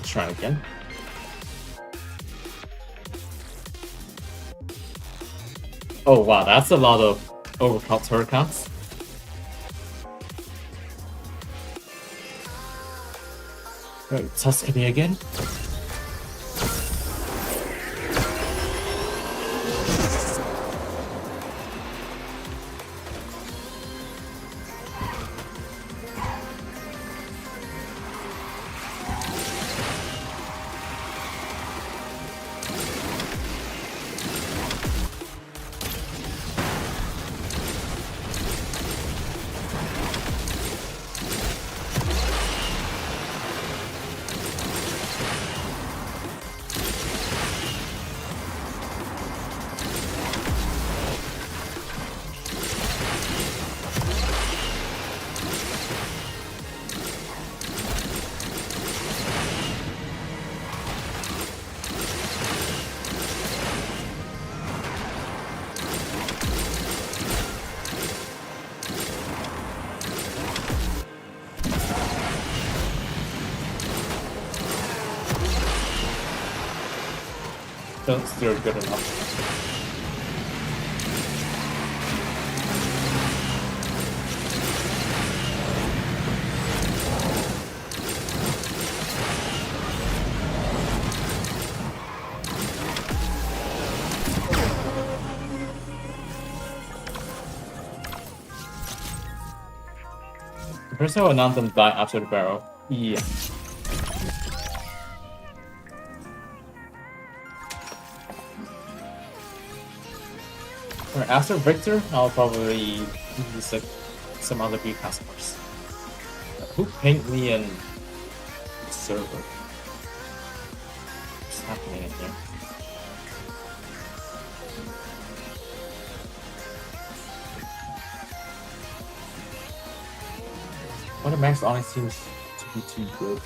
Try again. Oh wow, that's a lot of overclocked hurricanes. Right, Tuscany again. still good enough. First of all, none of them die after the barrel. Yeah. Alright, after Victor, I'll probably use like some other big customers. Who pinged me in the server? What's happening in here? What the max Onyx seems to be too good.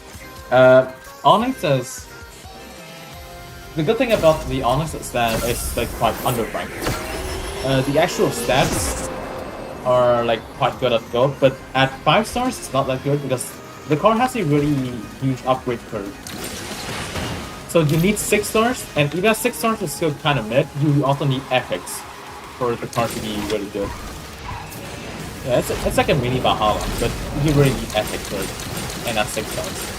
Onyx is... The good thing about the Onyx is that it's like quite underranked. The actual stats are like quite good at gold, but at 5 stars it's not that good because the card has a really huge upgrade curve. So you need 6 stars, and even at 6 stars is still kind of mid. You also need epics for the card to be really good. Yeah, it's like a mini Valhalla, but you really need epic for it, and at 6 stars.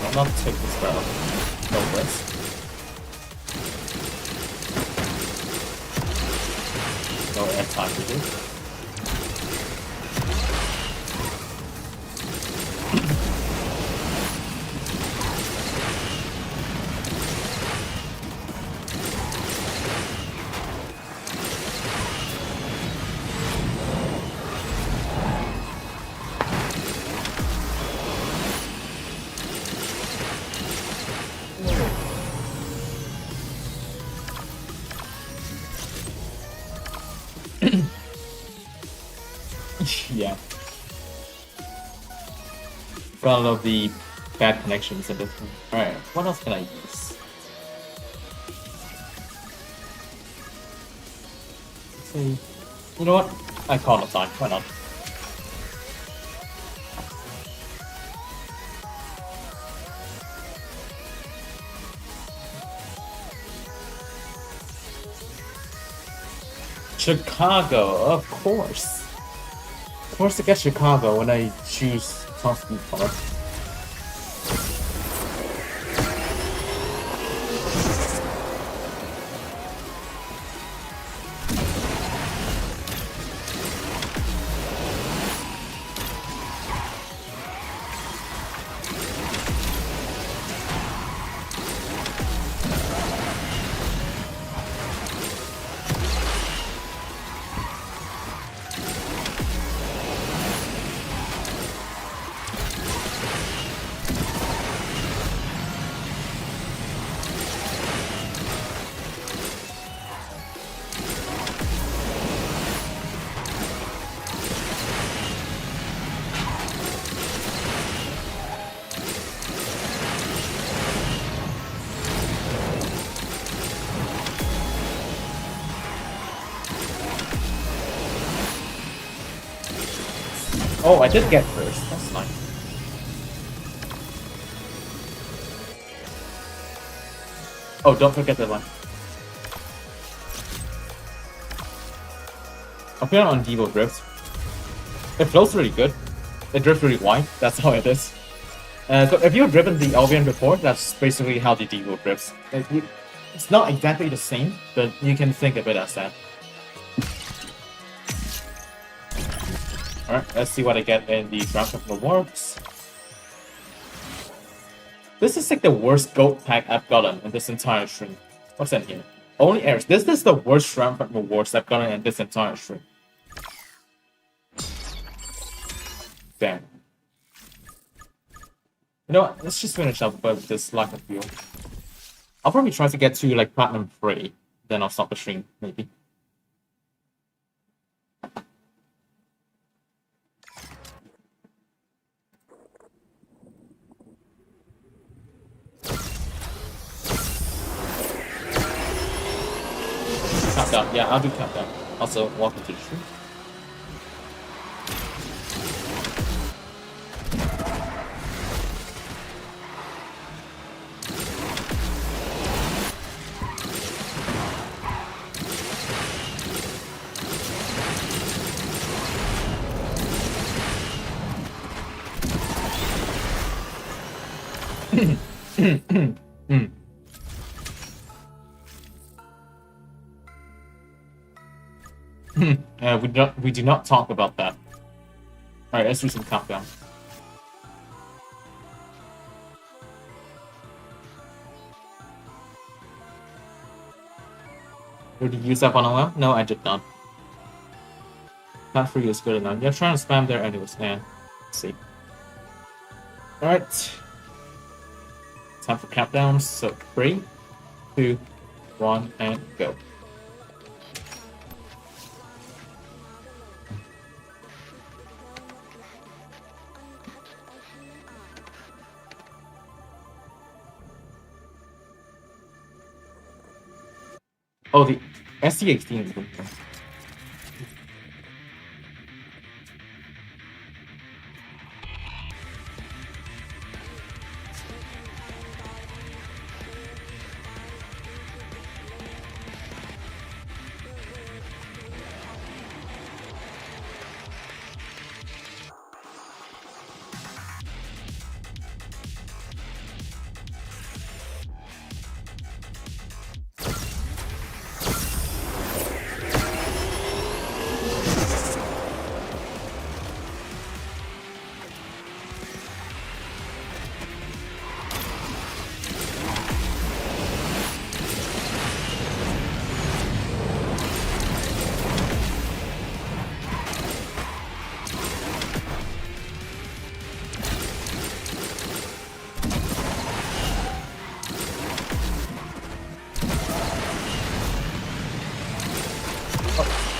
I'll not take this barrel. No risk. No airtime to do. Yeah. Got a lot of the bad connections in this one. Alright, what else can I use? Let's see. You know what? I call it time. Why not? Chicago, of course. Of course to get Chicago when I choose constant color. Oh, I did get first. That's nice. Oh, don't forget the one. I'm putting on Devo Drift. It flows really good. It drifts really wide. That's how it is. So if you've driven the Albion before, that's basically how the Devo drifts. It's not exactly the same, but you can think of it as that. Alright, let's see what I get in the Triumphant Rewards. This is like the worst gold pack I've gotten in this entire stream. What's in here? Only airs. This is the worst Triumphant Rewards I've gotten in this entire stream. Damn. You know what? Let's just finish up with this lack of fuel. I'll probably try to get to like Platinum 3. Then I'll stop the stream, maybe. countdown. Yeah, I'll do countdown. Also, welcome to the stream. We do not talk about that. Alright, let's do some countdown. Did you use that one on? No, I did not. Not for you is good enough. You're trying to spam there anyways, man. Let's see. Alright. Time for countdowns. So 3, 2, 1, and go. Oh, the SC18 is good.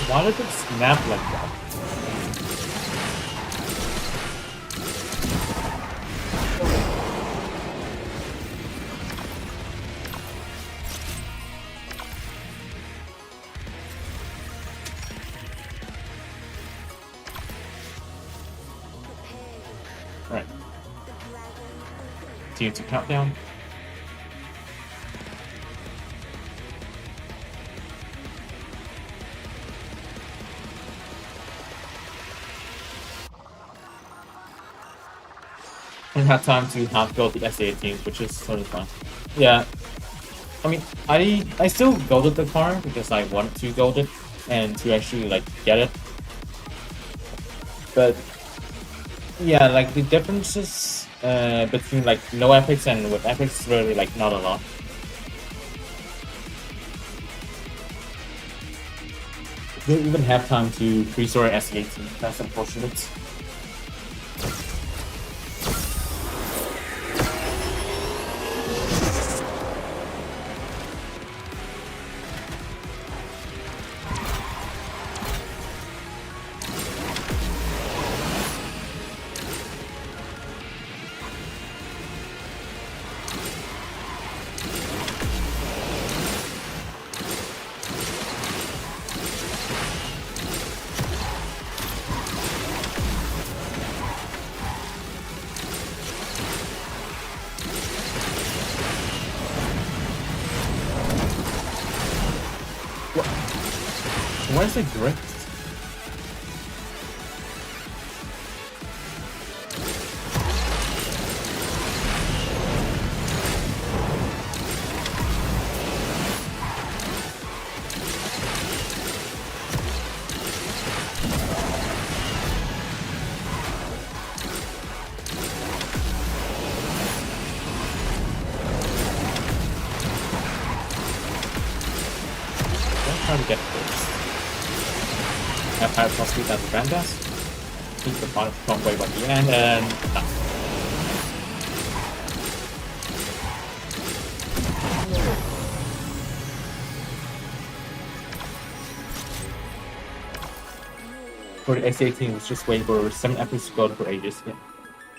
Why does it snap like that? Alright. TNT countdown. I had time to have built the SA18, which is sort of fun. Yeah, I mean, I still golded the car because I wanted to gold it and to actually like get it. But yeah, like the differences between like no epics and with epics really like not a lot. Didn't even have time to restore SA18. That's unfortunate. Why is it drift? Don't try to get this. Have higher plus speed than the Grand does. Keep the final strong way by the end and no. For the S18 was just waiting for 7 episodes to go for ages. Yeah.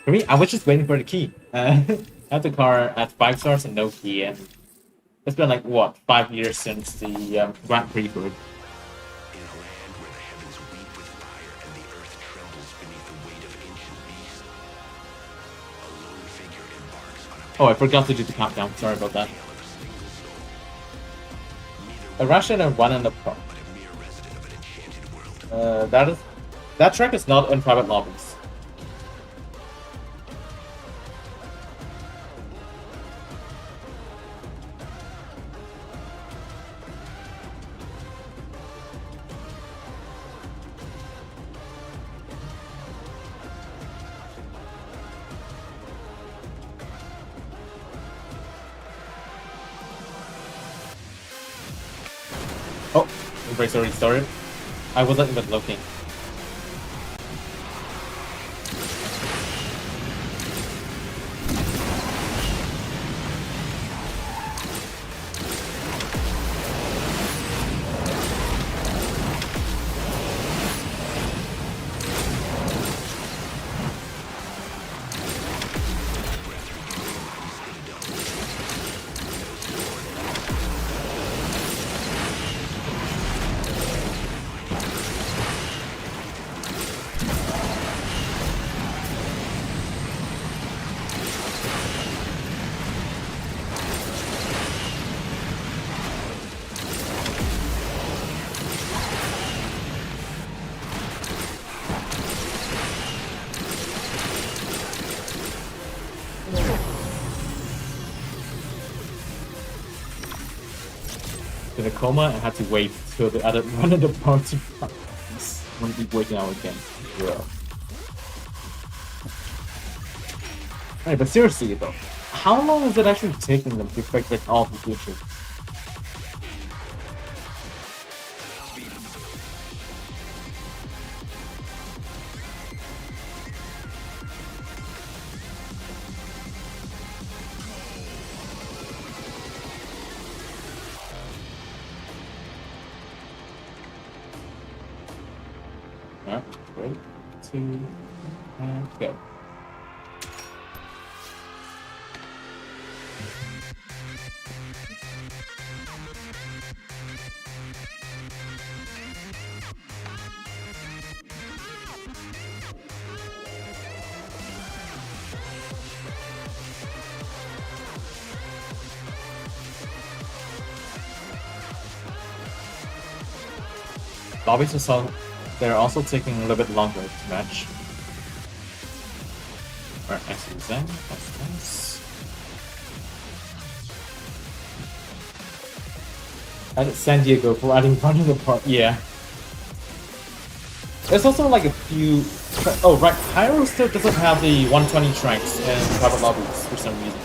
For me, I was just waiting for the key. I had the car at 5 stars and no key, and It's been like what 5 years since the Grand Prix for it. Oh, I forgot to do the countdown. Sorry about that. A Russian and one in the park. That track is not in private lobbies. Oh, the race already started. I wasn't even looking. In a coma and had to wait till the other one of the parts won't be waking out again. Yeah. Hey, but seriously though, how long is it actually taking them to fix like all the glitches? Alright, 3, 2, and go. Lobbies are so they're also taking a little bit longer to match. Alright, nice and zen. That's nice. And San Diego for adding running the part. Yeah. There's also like a few. Oh, right. Pyro still doesn't have the 120 tracks in private lobbies for some reason.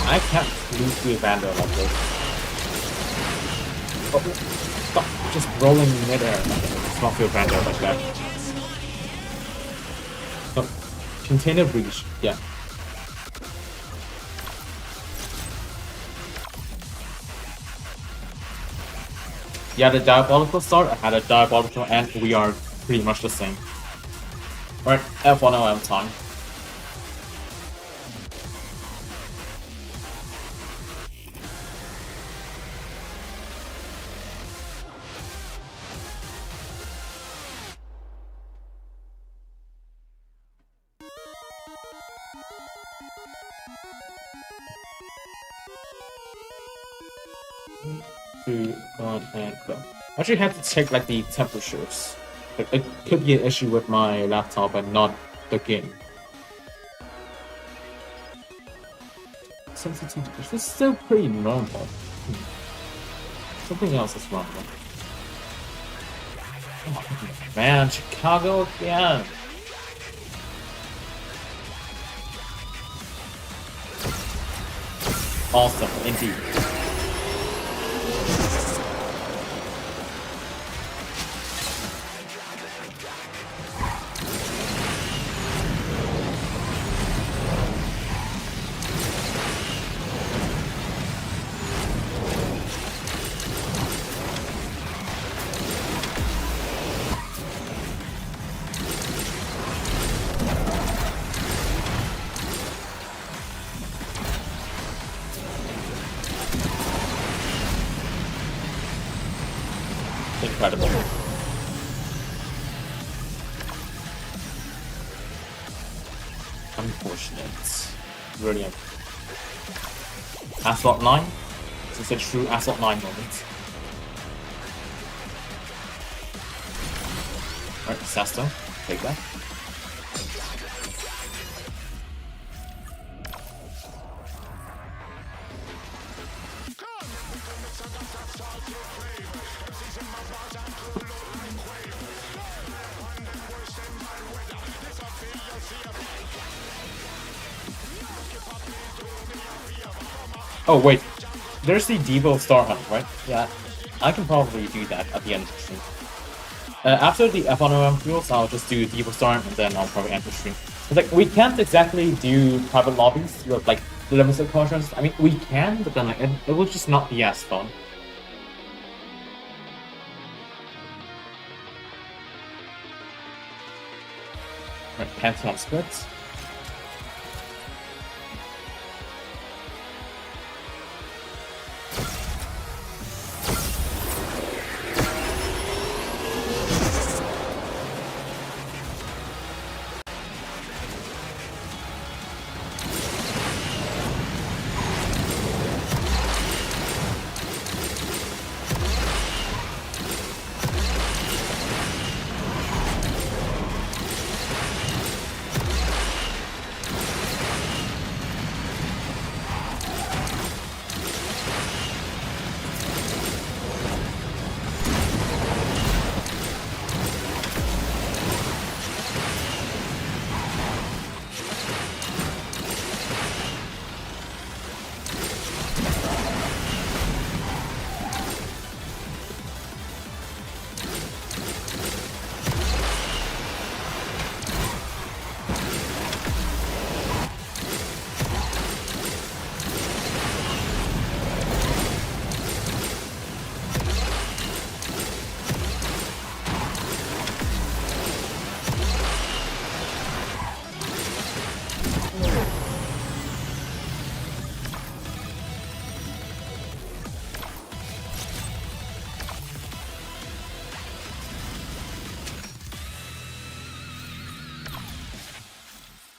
I can't lose to a Vandal like this. Oh, stop just rolling in midair. It's not to a Vandal like that. Oh, container breach, yeah. Yeah, the diabolical start, I had a diabolical end, we are pretty much the same. Alright, F1 OM time. To on and go. I actually have to check like the temperatures. Like, it could be an issue with my laptop and not the game. Sensitivity. This is still pretty normal. Something else is wrong. Oh, man, Chicago again. Awesome, indeed. Incredible. Unfortunate. Really unfortunate. Asphalt 9? This is a true Asphalt 9 moment. Alright, Sesto, take that. Oh wait, there's the Devo Star Hunt, right? Yeah, I can probably do that at the end of the stream. After the F1 fuels, I'll just do Devo Star Hunt and then I'll probably end the stream. It's like, we can't exactly do private lobbies with like limited portions. I mean, we can, but then like, it will just not be as fun. Right, Pantheon splits.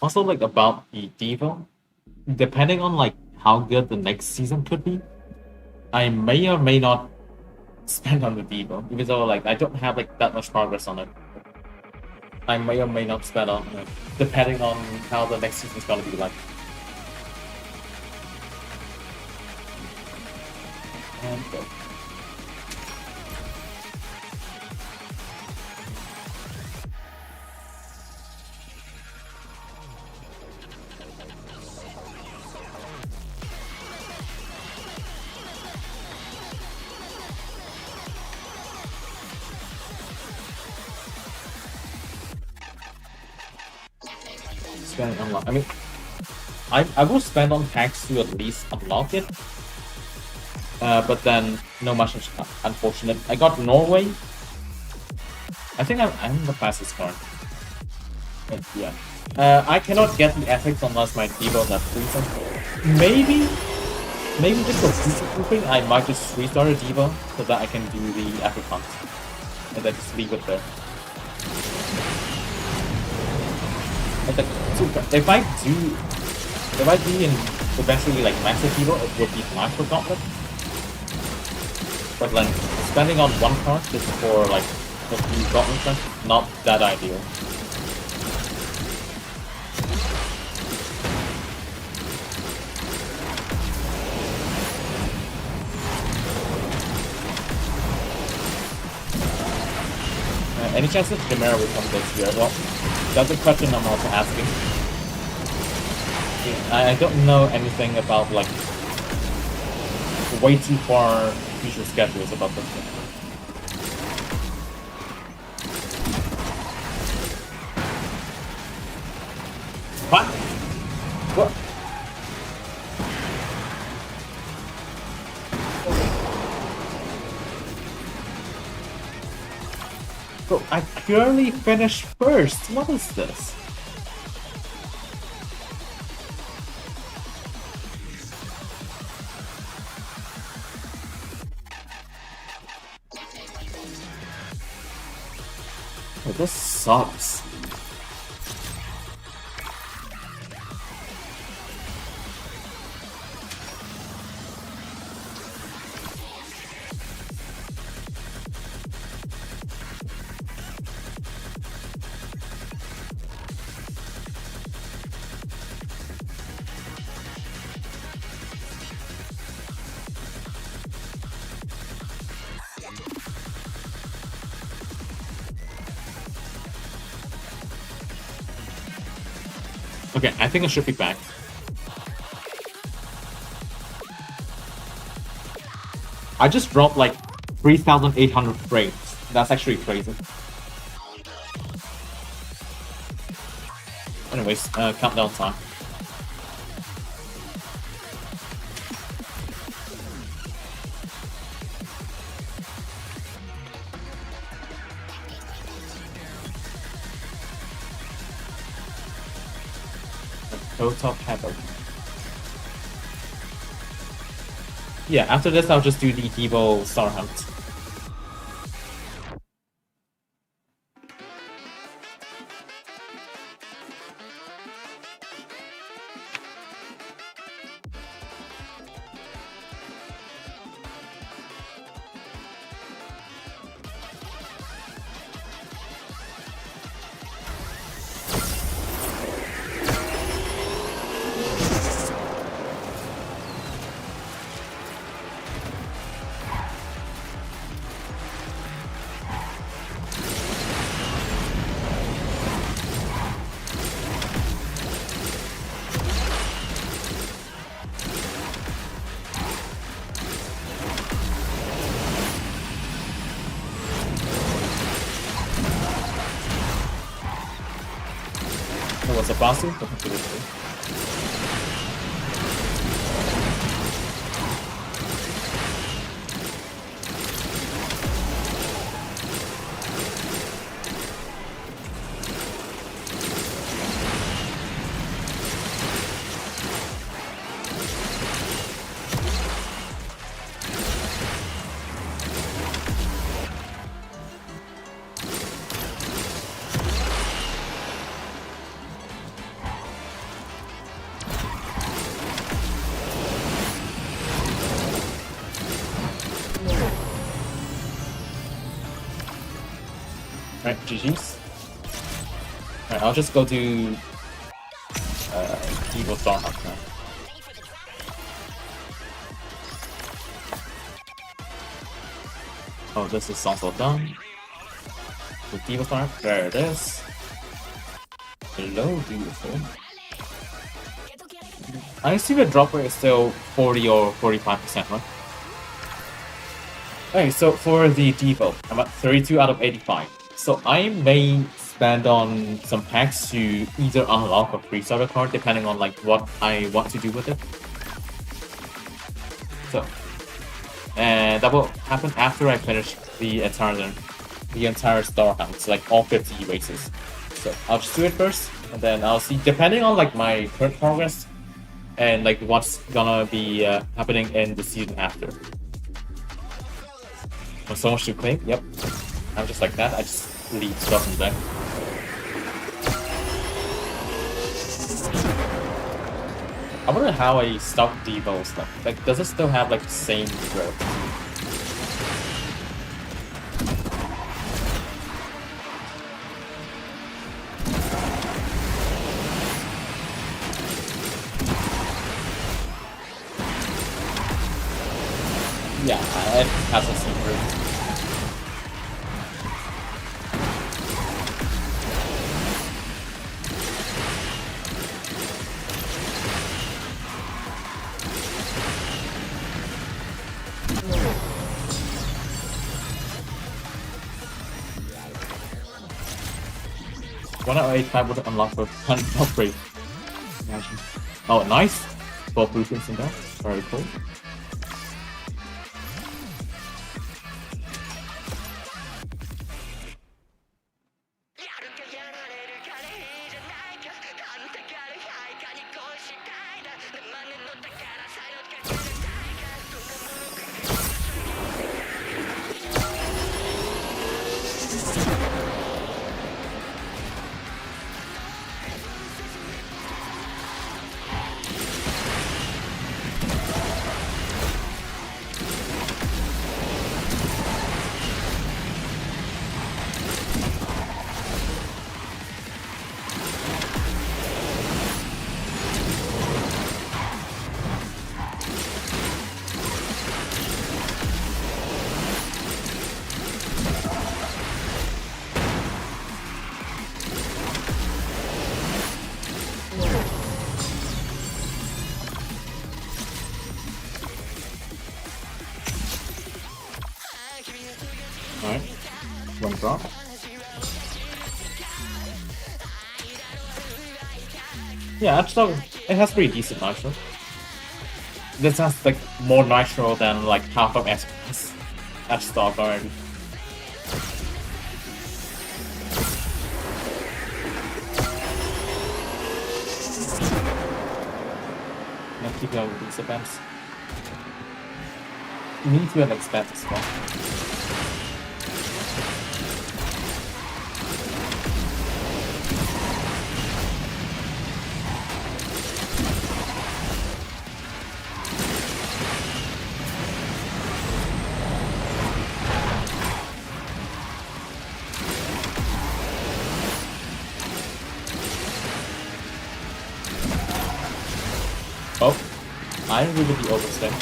Also, like, about the Devo, depending on, like, how good the next season could be, I may or may not spend on the Devo, even though, like, I don't have, like, that much progress on it. I may or may not spend on it, depending on how the next season's gonna be like. And go. Spend unlock. I mean, I will spend on packs to at least unlock it. But then no much unfortunate. I got Norway. I think I'm the fastest card. But yeah. I cannot get the ethics unless my Devo that freezing. Maybe just for future proofing, I might just restart a Devo so that I can do the epic hunt. And then just leave it there. I think So if I do in eventually like max hero, it would be nice for Gauntlet. But like spending on one card just for like a few Gauntlet, not that ideal. Any chance that Chimera will come this year? Well, that's a question I'm also asking. I don't know anything about like way too far future schedules about this thing. What? What? Bro, I purely finished first. What is this? Oh, this sucks. Okay, I think I should be back. I just dropped like 3,800 frames. That's actually crazy. Anyways, countdown time. Total pebble. Yeah, after this I'll just do the Devo Star Hunt. What's a Basu? Alright, GG's. Alright, I'll just go to Evil Star Hunt now. Oh, this is also done. With Evil Star, there it is. Hello, beautiful. I assume the drop rate is still 40 or 45%, right? Okay, so for the Devo, I'm at 32 out of 85. So I may spend on some packs to either unlock or freeze out a card depending on like what I want to do with it. So, and that will happen after I finish the entire Star Hunt, like all 50 races. So I'll just do it first, and then I'll see depending on like my current progress and like what's gonna be happening in the season after. So much to claim. Yep. I'm just like that. I just leave stuff in there. I wonder how a stock Devo stuff. Like, does it still have like the same growth? Yeah, it has a secret. One out of 85 would unlock for 10 upgrade. Imagine. Oh, nice! 12 blueprints in there. Very cool. Alright, one drop. Yeah, actually, it has pretty decent nitro. This has like more nitro than like half of SPS at stock already. Now keep going with these events. You need to have expect as well. Oh, I agree with the overstep.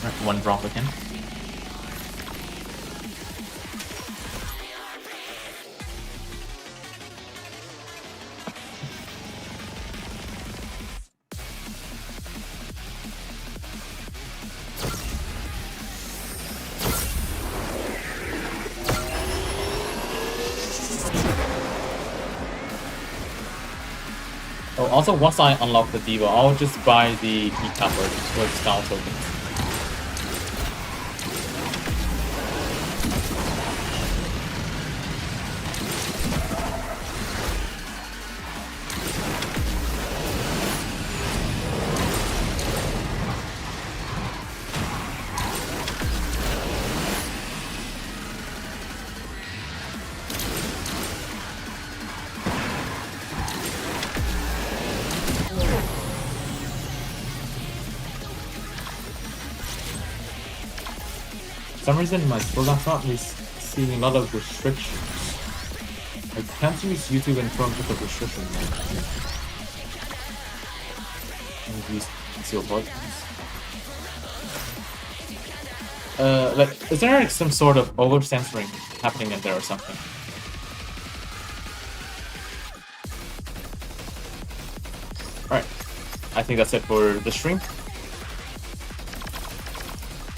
Right, one drop again. Oh, also, once I unlock the Devo, I'll just buy the E-Copper with style tokens. For some reason, my school laptop is seeing a lot of restrictions. I can't use YouTube in terms of the restrictions. Use zero buttons. Like, is there like some sort of over censoring happening in there or something? Alright, I think that's it for the stream.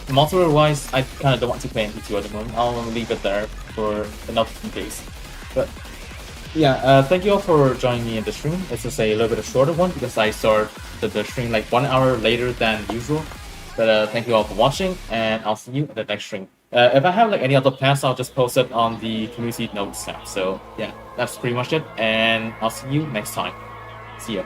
Multiplayer wise, I kind of don't want to play MP2 at the moment. I'll leave it there for another few days. But yeah, thank you all for joining me in the stream. It's just a little bit of shorter one because I started the stream like 1 hour later than usual. But thank you all for watching, and I'll see you at the next stream. If I have like any other plans, I'll just post it on the community notes tab. So yeah, that's pretty much it, and I'll see you next time. See ya.